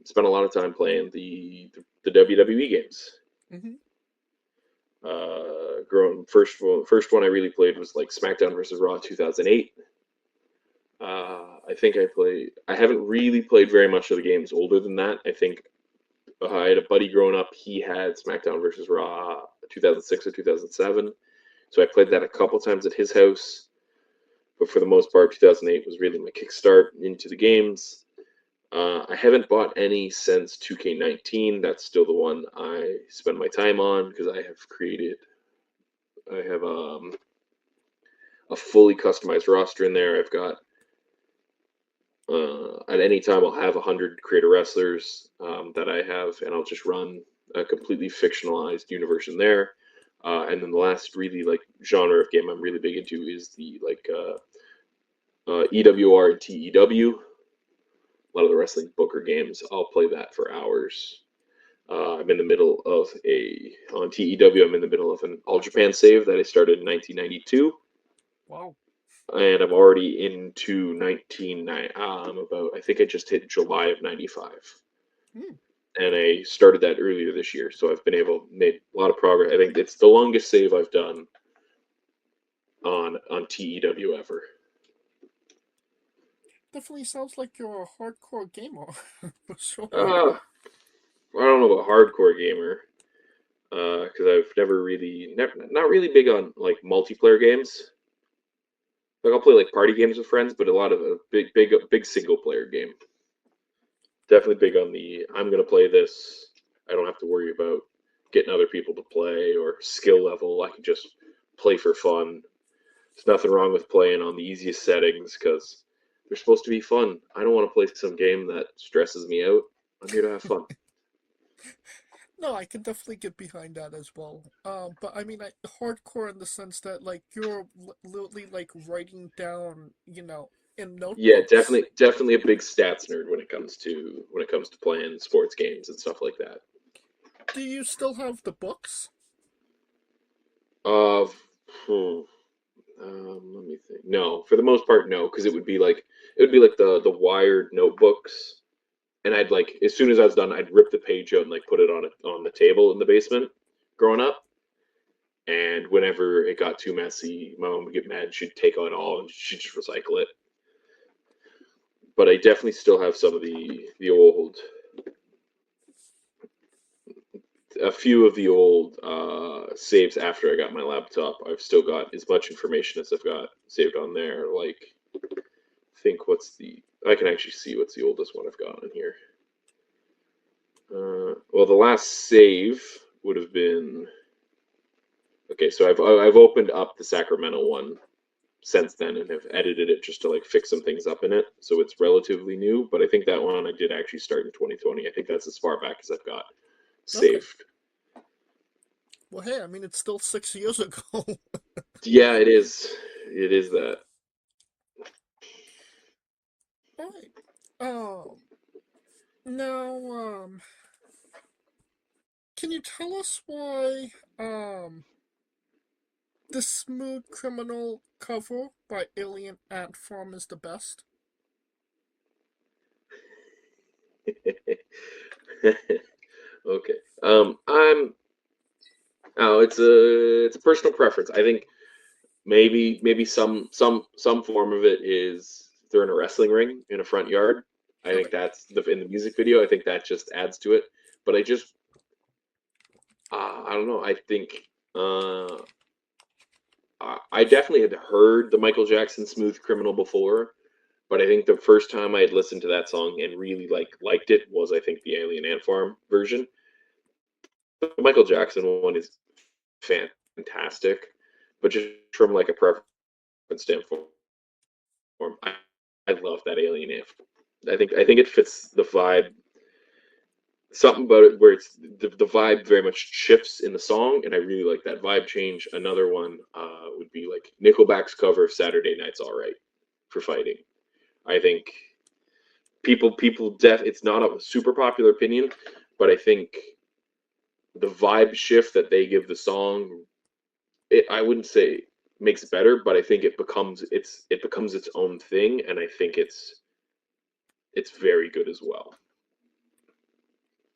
spend a lot of time playing the WWE games. Mm-hmm. First one I really played was like SmackDown versus Raw 2008. I haven't really played very much of the games older than that. I think I had a buddy growing up. He had SmackDown versus Raw 2006 or 2007. So I played that a couple times at his house. But for the most part, 2008 was really my kickstart into the games. I haven't bought any since 2K19. That's still the one I spend my time on because I have a fully customized roster in there. I've got at any time I'll have 100 creator wrestlers that I have, and I'll just run a completely fictionalized universe in there. And then the last really like genre of game I'm really big into is the like EWR and TEW. A lot of the wrestling booker games, I'll play that for hours. I'm in the middle of on TEW, I'm in the middle of an All Japan save that I started in 1992. Wow. And I'm already into I think I just hit July of 95. And I started that earlier this year, so I've been able to make a lot of progress. I think it's the longest save I've done on TEW ever. Definitely sounds like you're a hardcore gamer. For sure. I don't know about hardcore gamer, because I've not really big on like multiplayer games. Like I'll play like party games with friends, but a lot of a big single player game. Definitely big on I'm gonna play this. I don't have to worry about getting other people to play or skill level. I can just play for fun. There's nothing wrong with playing on the easiest settings because they're supposed to be fun. I don't want to play some game that stresses me out. I'm here to have fun. No, I can definitely get behind that as well. But I mean, hardcore in the sense that like you're literally like writing down, in notebooks. Yeah, definitely a big stats nerd when it comes to playing sports games and stuff like that. Do you still have the books? Let me think. No, for the most part, no, because it would be like the wired notebooks, and I'd like as soon as I was done, I'd rip the page out and like put it on the table in the basement. Growing up, and whenever it got too messy, my mom would get mad. She'd take it all and she'd just recycle it. But I definitely still have some of the old. A few of the old saves after I got my laptop. I've still got as much information as I've got saved on there. Like, I can actually see what's the oldest one I've got on here. Well, the last save would have been. Okay, so I've opened up the Sacramento one since then and have edited it just to like fix some things up in it. So it's relatively new, but I think that one I did actually start in 2020. I think that's as far back as I've got saved. Okay. Well, hey, I mean, it's still 6 years ago. Yeah, it is. It is that. All right. Now, can you tell us why, the Smooth Criminal cover by Alien Ant Farm is the best? Okay. It's a personal preference. I think maybe some form of it is they're in a wrestling ring in a front yard. I think that's in the music video. I think that just adds to it. But I don't know. I think I definitely had heard the Michael Jackson "Smooth Criminal" before, but I think the first time I had listened to that song and really liked it was I think the Alien Ant Farm version. The Michael Jackson one is fantastic, but just from like a preference standpoint, I love that Alien Ant. I think it fits the vibe. Something about it where it's the vibe very much shifts in the song, and I really like that vibe change. Another one would be like Nickelback's cover of "Saturday Night's All Right" for fighting. I think it's not a super popular opinion, but I think the vibe shift that they give the song, I wouldn't say makes it better, but I think it becomes its own thing, and I think it's very good as well.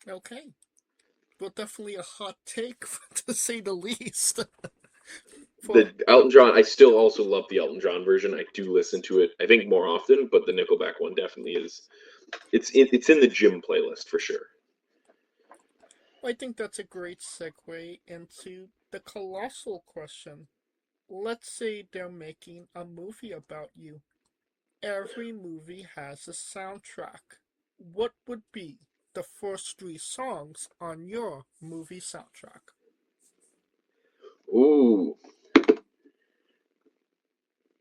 Okay. Well, definitely a hot take, to say the least. The Elton John, I still also love the Elton John version. I do listen to it, I think, more often, but the Nickelback one definitely is. It's in the gym playlist for sure. I think that's a great segue into the colossal question. Let's say they're making a movie about you. Every movie has a soundtrack. What would be the first 3 songs on your movie soundtrack? Ooh.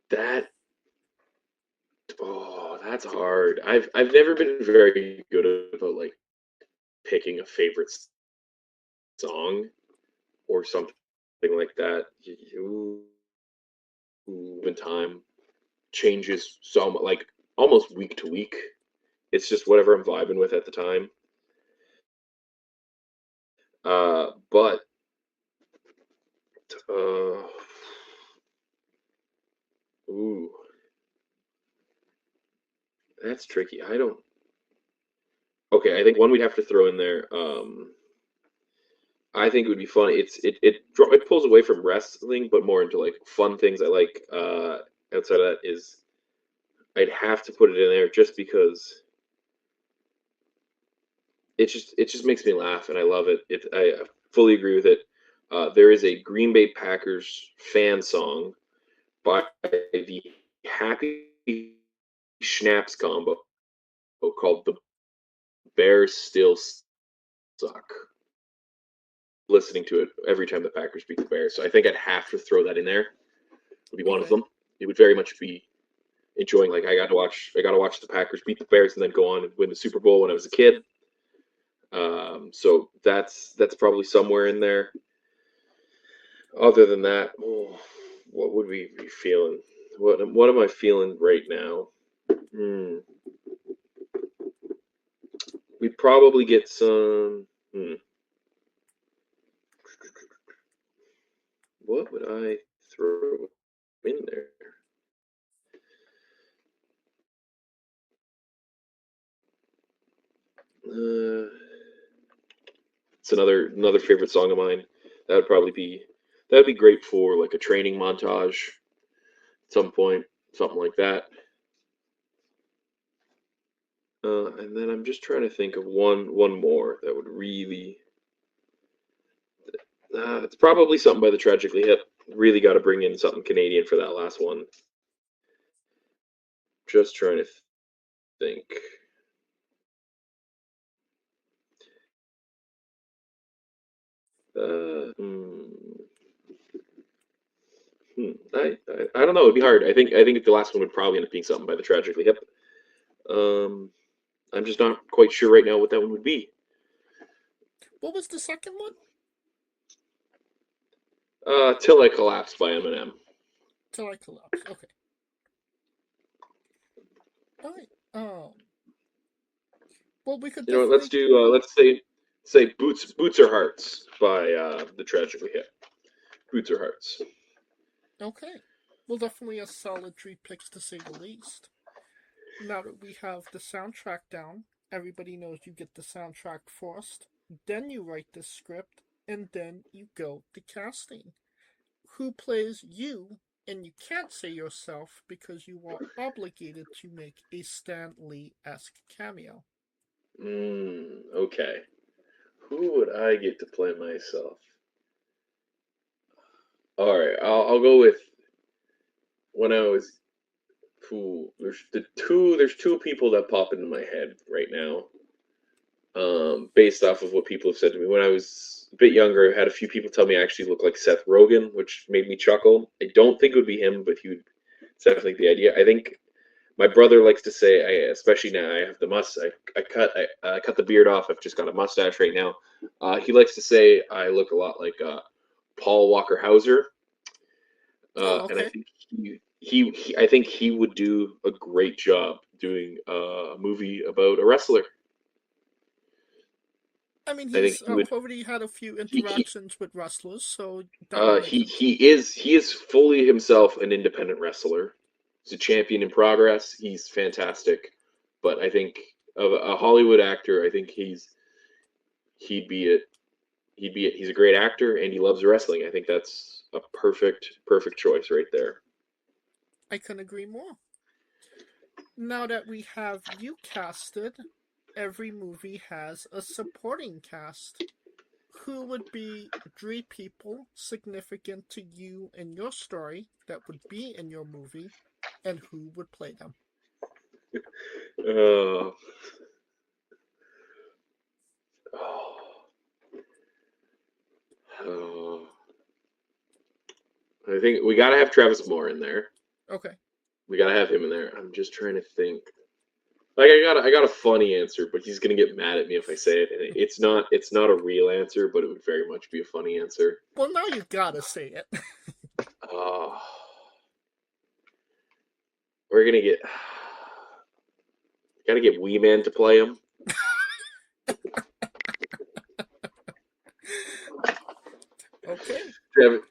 That's hard. I've never been very good about like picking a favorite song or something like that. When time changes so much, like almost week to week. It's just whatever I'm vibing with at the time. But ooh, that's tricky. Okay, I think one we'd have to throw in there. I think it would be fun. It pulls away from wrestling, but more into like fun things I like. Outside of that is, I'd have to put it in there just because it just makes me laugh and I love it. I fully agree with it. There is a Green Bay Packers fan song by the Happy Schnapps combo called "The Bears Still Suck." Listening to it every time the Packers beat the Bears, so I think I'd have to throw that in there. It would be one of them. It would very much be enjoying. Like I got to watch the Packers beat the Bears and then go on and win the Super Bowl when I was a kid. So that's probably somewhere in there. Other than that, what would we be feeling? What am I feeling right now? We'd probably get some. What would I throw in there? It's another favorite song of mine. That'd be great for like a training montage at some point, something like that. And then I'm just trying to think of one more that would really. It's probably something by the Tragically Hip. Really got to bring in something Canadian for that last one. Just trying to think. I don't know. It'd be hard. I think the last one would probably end up being something by the Tragically Hip. I'm just not quite sure right now what that one would be. What was the second one? Till I Collapse by Eminem. Till I Collapse. Okay. All right. Well, we could. You know what? Let's do. Let's say Boots or Hearts by the Tragically Hip. Boots or Hearts. Okay. Well, definitely a solid 3 picks to say the least. Now that we have the soundtrack down, everybody knows you get the soundtrack first, then you write the script, and then you go to casting. Who plays you? And you can't say yourself because you are obligated to make a Stan Lee-esque cameo. Okay. Who would I get to play myself? All right, I'll go with when I was. There's two people that pop into my head right now. Based off of what people have said to me. When I was a bit younger, I had a few people tell me I actually look like Seth Rogen, which made me chuckle. I don't think it would be him, but it's definitely the idea. I think my brother likes to say, especially now I have the mustache. I cut the beard off. I've just got a mustache right now. He likes to say I look a lot like Paul Walker Hauser. And I think I think he would do a great job doing a movie about a wrestler. I mean, I think he's he would. already had a few interactions with wrestlers, so that Uh, would make he sense. he is fully himself an independent wrestler. He's a champion in progress. He's fantastic, but I think of a Hollywood actor, I think he'd be it. He'd be it. He's a great actor and he loves wrestling. I think that's a perfect choice right there. I couldn't agree more. Now that we have you casted, every movie has a supporting cast. Who would be 3 people significant to you in your story that would be in your movie, and who would play them? Uh, oh. I think we gotta have Travis Moore in there. Okay. We gotta have him in there. I'm just trying to think. Like I got a funny answer, but he's gonna get mad at me if I say it. And it's not a real answer, but it would very much be a funny answer. Well, now you gotta say it. We're gonna gotta get Wee Man to play him. Okay.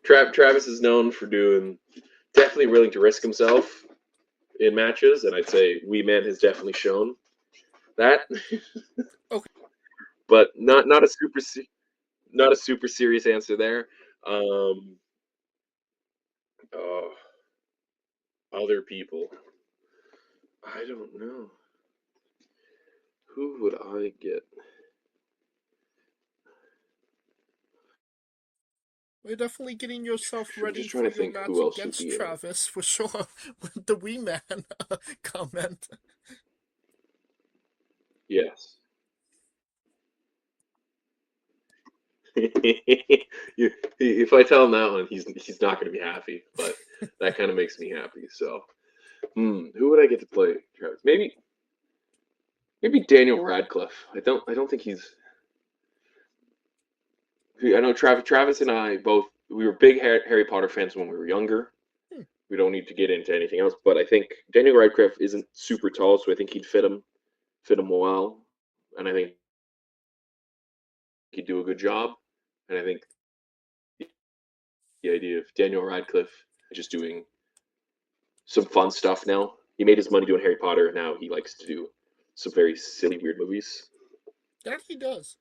Travis is known for definitely willing to risk himself in matches, and I'd say Wee Man has definitely shown that. Okay. But not a super serious answer there. Other people. I don't know. Who would I get? You're definitely getting yourself I'm ready just trying for to your think match who else would against be in it. Travis, for sure, with the Wee Man comment. Yes. If I tell him that one, he's not going to be happy, but that kind of makes me happy. So, who would I get to play Travis? Maybe Daniel Radcliffe. I don't think he's. I know Travis and I both. We were big Harry Potter fans when we were younger. We don't need to get into anything else, but I think Daniel Radcliffe isn't super tall, so I think he'd fit him well, and I think he'd do a good job. And I think the idea of Daniel Radcliffe just doing some fun stuff now. He made his money doing Harry Potter, and now he likes to do some very silly, weird movies. That he does.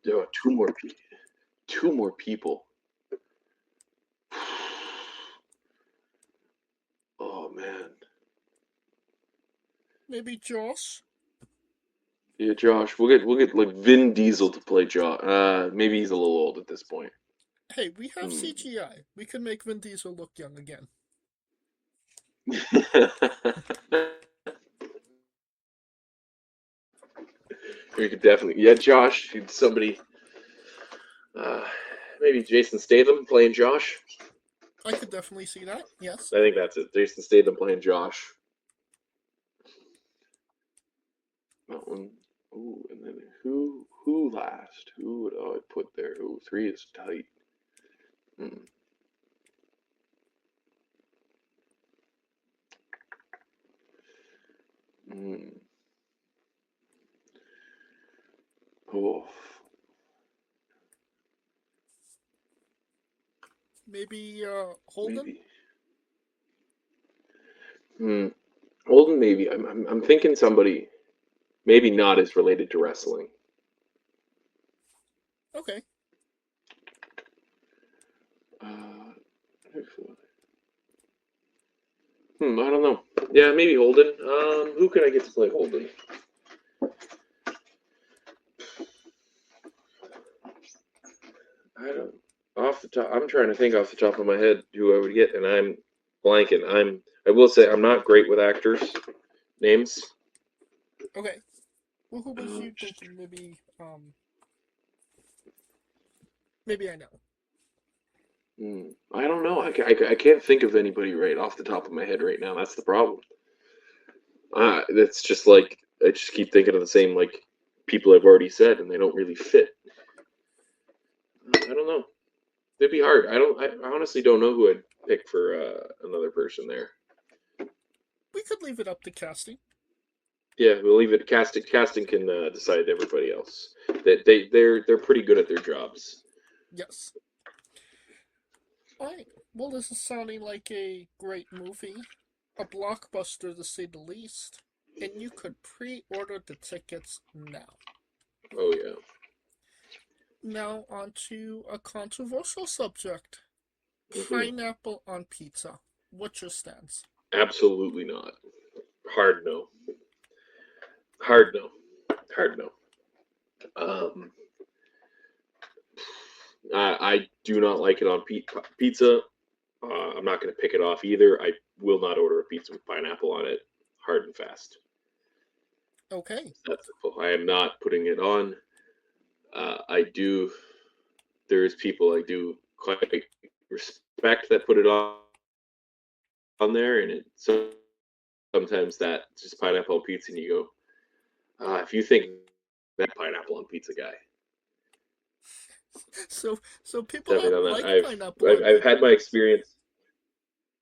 There are two more people. Oh man. Maybe Josh. Yeah, Josh. We'll get like Vin Diesel to play Josh. Maybe he's a little old at this point. Hey, we have CGI. We can make Vin Diesel look young again. We could definitely, yeah, Josh. Somebody, maybe Jason Statham playing Josh. I could definitely see that. Yes. I think that's it. Jason Statham playing Josh. That one. Ooh, and then who last? Who would I put there? Ooh, 3 is tight. Oh. Maybe Holden. Maybe. Holden, maybe. I'm thinking somebody, maybe not as related to wrestling. Okay. I don't know. Yeah, maybe Holden. Who could I get to play Holden? I don't. Off the top, I'm trying to think off the top of my head who I would get, and I'm blanking. I will say I'm not great with actors' names. Okay. Well, who was you thinking? Maybe I know. I don't know. I can't think of anybody right off the top of my head right now. That's the problem. That's just like I just keep thinking of the same like people I've already said, and they don't really fit. I don't know. It'd be hard. I honestly don't know who I'd pick for another person there. We could leave it up to casting. Yeah, we'll leave it. Casting can decide everybody else. They're pretty good at their jobs. Yes. Alright, well, this is sounding like a great movie. A blockbuster, to say the least. And you could pre-order the tickets now. Oh, yeah. Now, on to a controversial subject. Mm-hmm. Pineapple on pizza. What's your stance? Absolutely not. Hard no. Hard no. Hard no. I do not like it on pizza. I'm not going to pick it off either. I will not order a pizza with pineapple on it. Hard and fast. Okay. That's simple. I am not putting it on. There's people I do quite respect that put it on there, and sometimes that just pineapple on pizza, and you go, if you think that pineapple on pizza guy. So people don't like pineapple. I've had my experience.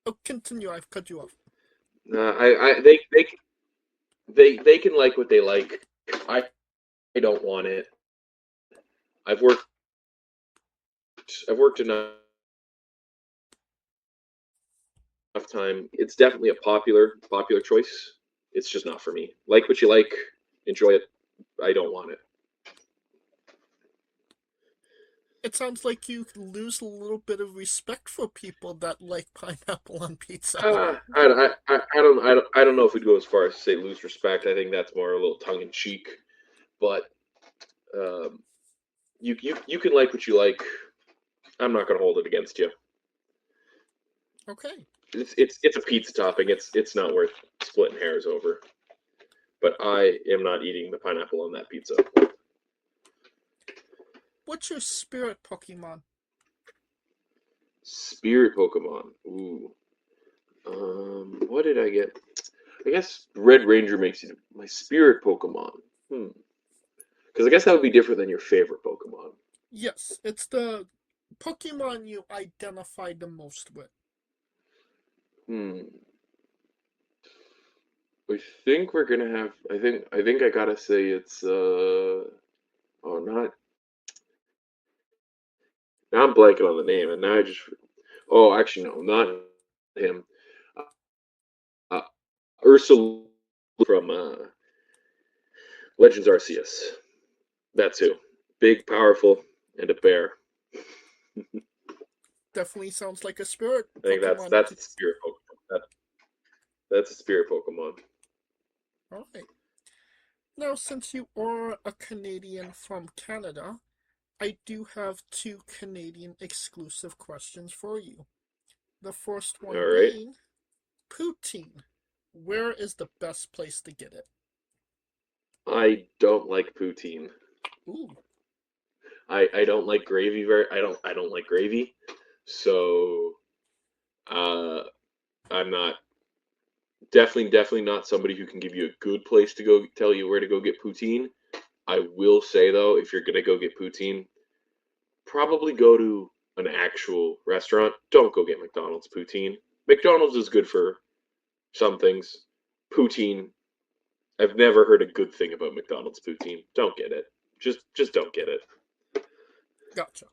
Oh, continue. I've cut you off. They can like what they like. I don't want it. I've worked enough time. It's definitely a popular choice. It's just not for me. Like what you like, enjoy it. I don't want it. It sounds like you lose a little bit of respect for people that like pineapple on pizza. I don't know if we'd go as far as to say lose respect. I think that's more a little tongue in cheek. But you can like what you like. I'm not going to hold it against you. Okay. It's a pizza topping. It's not worth splitting hairs over. But I am not eating the pineapple on that pizza. What's your spirit Pokemon? Spirit Pokemon. Ooh. What did I get? I guess Red Ranger makes it my spirit Pokemon. Because I guess that would be different than your favorite Pokemon. Yes, it's the Pokemon you identify the most with. I think we're gonna have. I think I gotta say it's. Not. Now I'm blanking on the name, and now I just. Oh, actually, no, not him. Ursula from Legends Arceus. That's who. Big, powerful, and a bear. Definitely sounds like a spirit I think Pokemon. that's a spirit Pokemon. That's a spirit Pokemon. Alright. Now, since you are a Canadian from Canada, I do have 2 Canadian exclusive questions for you. The first one being, poutine. Where is the best place to get it? I don't like poutine. Ooh. I don't like gravy I don't like gravy. So I'm not definitely not somebody who can give you a good place to go tell you where to go get poutine. I will say though, if you're gonna go get poutine, probably go to an actual restaurant. Don't go get McDonald's poutine. McDonald's is good for some things. Poutine, I've never heard a good thing about McDonald's poutine. Don't get it. Just don't get it. Gotcha.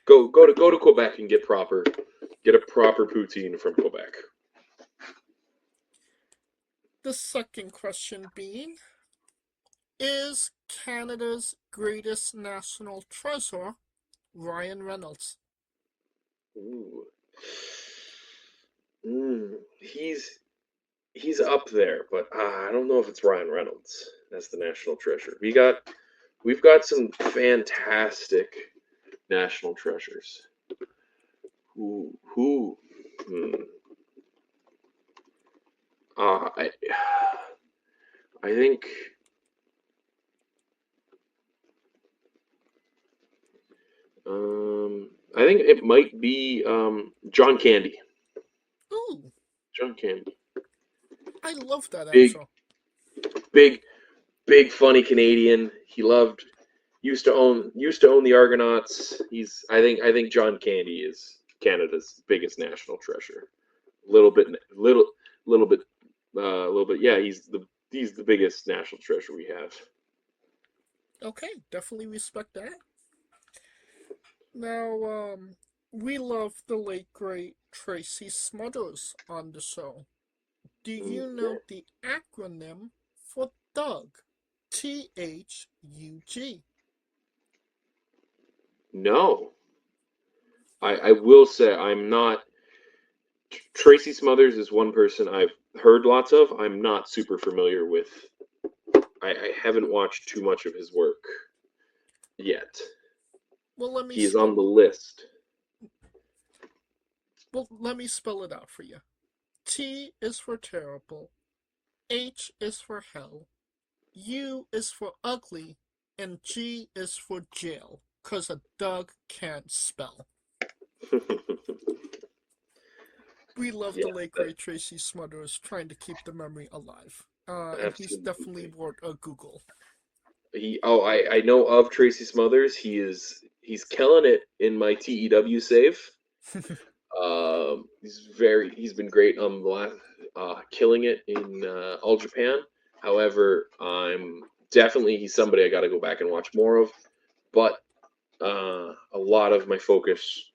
Go to Quebec and get a proper poutine from Quebec. The second question being, is Canada's greatest national treasure Ryan Reynolds? Ooh. He's up there, but I don't know if it's Ryan Reynolds as the national treasure. We've got some fantastic national treasures. Who? I think. I think it might be John Candy. Ooh. John Candy. I love that answer. Big funny Canadian. He used to own the Argonauts. I think John Candy is Canada's biggest national treasure. Little bit. Yeah, he's he's the biggest national treasure we have. Okay, definitely respect that. Now, we love the late great Tracy Smothers on the show. Do you know the acronym for Doug? THUG. No. I will say I'm not. Tracy Smothers is one person I've heard lots of. I'm not super familiar with. I haven't watched too much of his work yet. Well, let me. He's on the list. Well, let me spell it out for you. T is for terrible. H is for hell. U is for ugly. And G is for jail. 'Cause a Doug can't spell. We love the late great Tracy Smothers trying to keep the memory alive. And he's definitely worth a Google. I know of Tracy Smothers. He's killing it in my TEW save. He's been great on the last killing it in All Japan. However, he's somebody I got to go back and watch more of. But a lot of my focus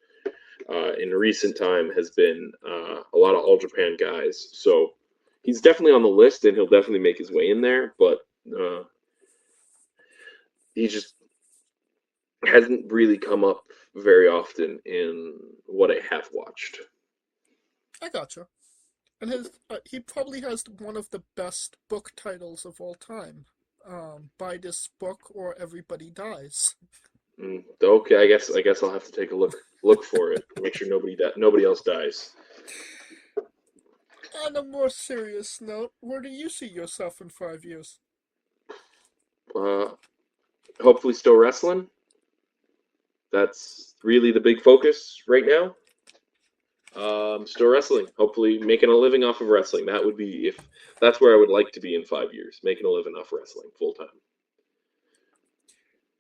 in recent time has been a lot of All Japan guys. So he's definitely on the list, and he'll definitely make his way in there. But he just hasn't really come up very often in what I have watched. I gotcha. And he probably has one of the best book titles of all time. Buy this book or everybody dies. Okay, I guess I'll have to take a look for it. Make sure nobody else dies. On a more serious note, where do you see yourself in 5 years? Hopefully still wrestling. That's really the big focus right now. Still wrestling. Hopefully making a living off of wrestling. That's where I would like to be in 5 years. Making a living off wrestling full time.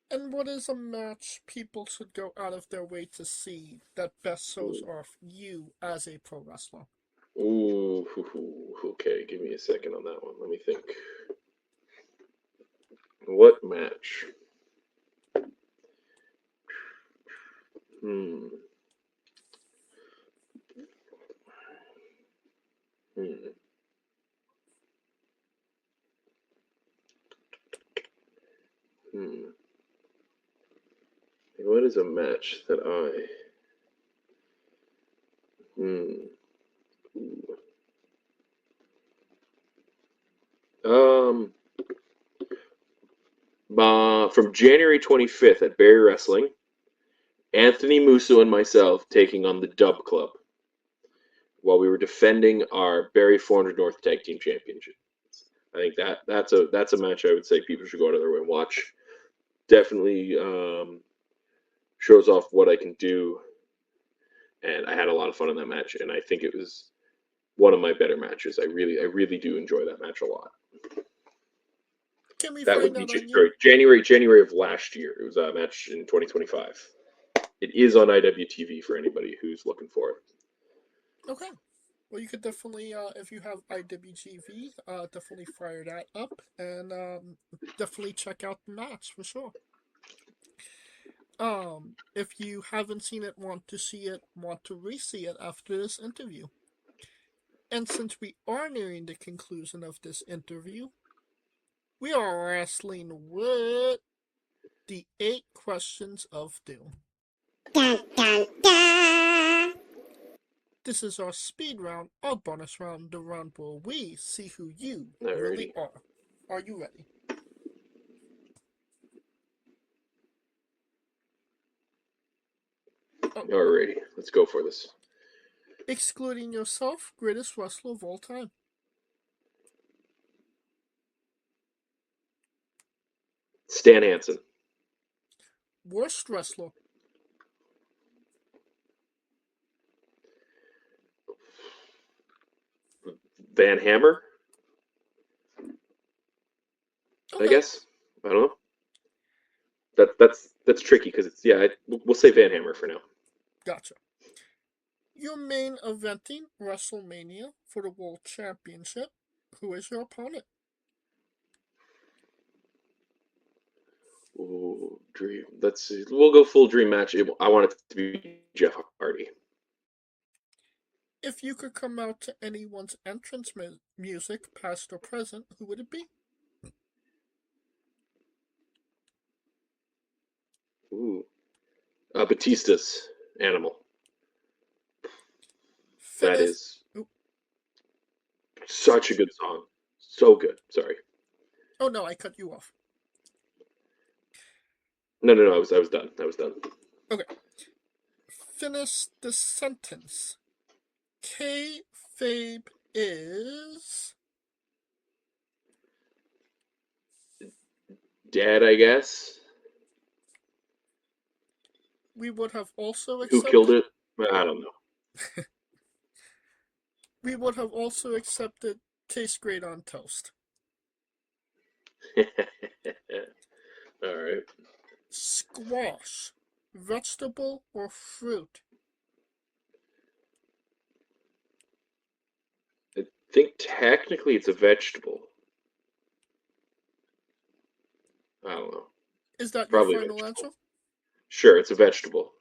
And what is a match people should go out of their way to see that best shows off you as a pro wrestler? Ooh, okay. Give me a second on that one. Let me think. What match? What is a match that from January 25th at Barry Wrestling, Anthony Musso and myself taking on the Dub Club while we were defending our Barry 400 North Tag Team Championship. I think that's a match I would say people should go out of their way and watch. Definitely shows off what I can do, and I had a lot of fun in that match, and I think it was one of my better matches. I really do enjoy that match a lot. Can we That find would be out on January of last year. It was a match in 2025. It is on IWTV for anybody who's looking for it. Okay. Well, you could definitely, if you have IWGV, definitely fire that up and definitely check out the match for sure. If you haven't seen it, want to see it, want to re-see it after this interview. And since we are nearing the conclusion of this interview, we are wrestling with the 8 questions of doom. Dun, dun, dun. This is our speed round, our bonus round, the round where we see who you really are. Are you ready? Alrighty, let's go for this. Excluding yourself, greatest wrestler of all time. Stan Hansen. Worst wrestler. Van Hammer. Okay. I guess. I don't know. That's tricky because we'll say Van Hammer for now. Gotcha. Your main eventing WrestleMania for the World Championship. Who is your opponent? Dream. We'll go full dream match. I want it to be Jeff Hardy. If you could come out to anyone's entrance music, past or present, who would it be? Ooh. Batista's Animal. That is such a good song. So good. Sorry. Oh no, I cut you off. No. I was done. Okay. Finish the sentence. Kayfabe is Dead, I guess. We would have also Who killed it? I don't know. We would have also accepted tastes great on toast. All right. Squash, vegetable or fruit? I think technically it's a vegetable. I don't know. Is that Probably your final vegetable. answer? Sure, it's a vegetable.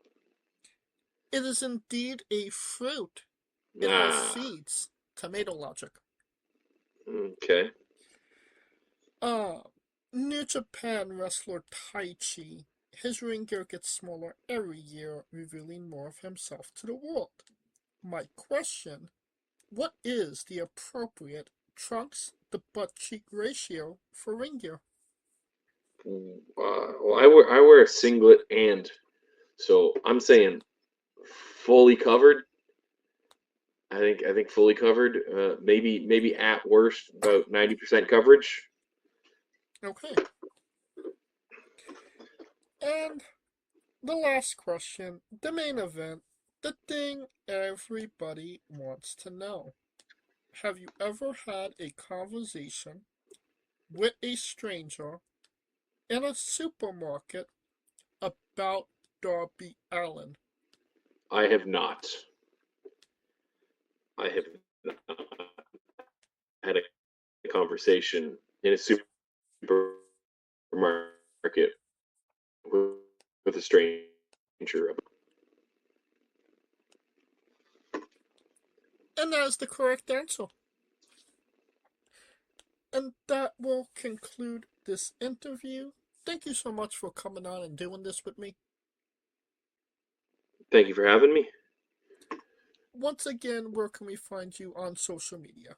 It is indeed a fruit. It has seeds. Tomato logic. Okay. New Japan wrestler Taichi. His ring gear gets smaller every year, revealing more of himself to the world. My question, what is the appropriate trunks to butt cheek ratio for ring gear? Well, I wear a singlet, and so I'm saying fully covered. I think fully covered. Maybe at worst about 90% coverage. Okay. And the last question, the main event, the thing everybody wants to know. Have you ever had a conversation with a stranger in a supermarket about Darby Allin? I have not. I have not had a conversation in a supermarket with a stranger. And that is the correct answer. And that will conclude this interview. Thank you so much for coming on and doing this with me. Thank you for having me. Once again, where can we find you on social media?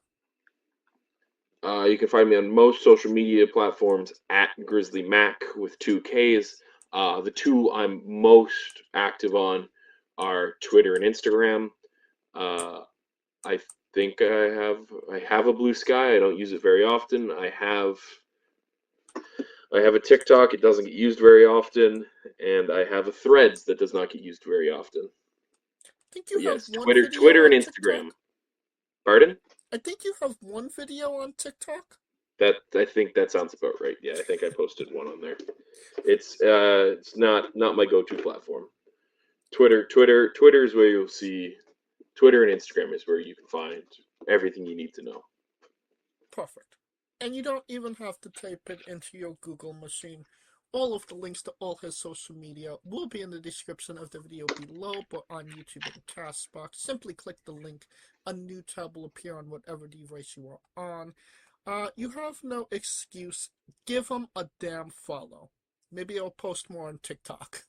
You can find me on most social media platforms at Grizzly Mack with 2 Ks. The two I'm most active on are Twitter and Instagram. I think I have a Blue Sky. I don't use it very often. I have a TikTok. It doesn't get used very often, and I have a Threads that does not get used very often. I think you have one Twitter and on Instagram. TikTok. Pardon? I think you have one video on TikTok. I think that sounds about right. Yeah, I think I posted one on there. It's not my go-to platform. Twitter is where you'll see. Twitter and Instagram is where you can find everything you need to know. Perfect. And you don't even have to type it into your Google machine. All of the links to all his social media will be in the description of the video below, but on YouTube and Castbox. Simply click the link. A new tab will appear on whatever device you are on. You have no excuse. Give him a damn follow. Maybe I'll post more on TikTok.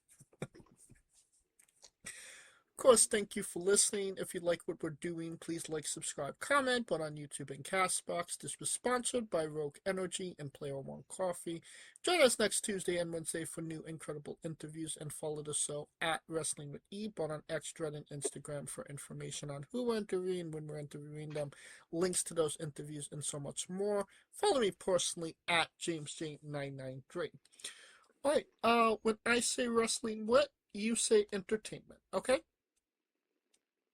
Of course, thank you for listening. If you like what we're doing, please like, subscribe, comment. But on YouTube and Castbox, this was sponsored by Rogue Energy and Player One Coffee. Join us next Tuesday and Wednesday for new incredible interviews, and follow the show at Wrestling with E, but on X, Thread, and Instagram for information on who we're interviewing, when we're interviewing them, links to those interviews, and so much more. Follow me personally at JamesJ993. Alright, when I say wrestling wit, you say entertainment, okay?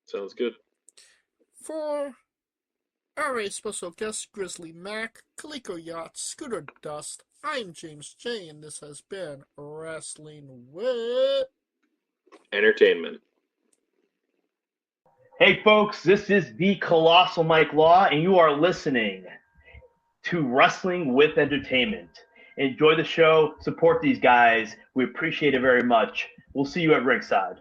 Sounds good. For our special guest, Grizzly Mack, Coleco Yachts, Scooter Dust, I'm James J, and this has been Wrestling with Entertainment. Hey folks, this is the Colossal Mike Law, and you are listening to Wrestling with Entertainment. Enjoy the show. Support these guys. We appreciate it very much. We'll see you at ringside.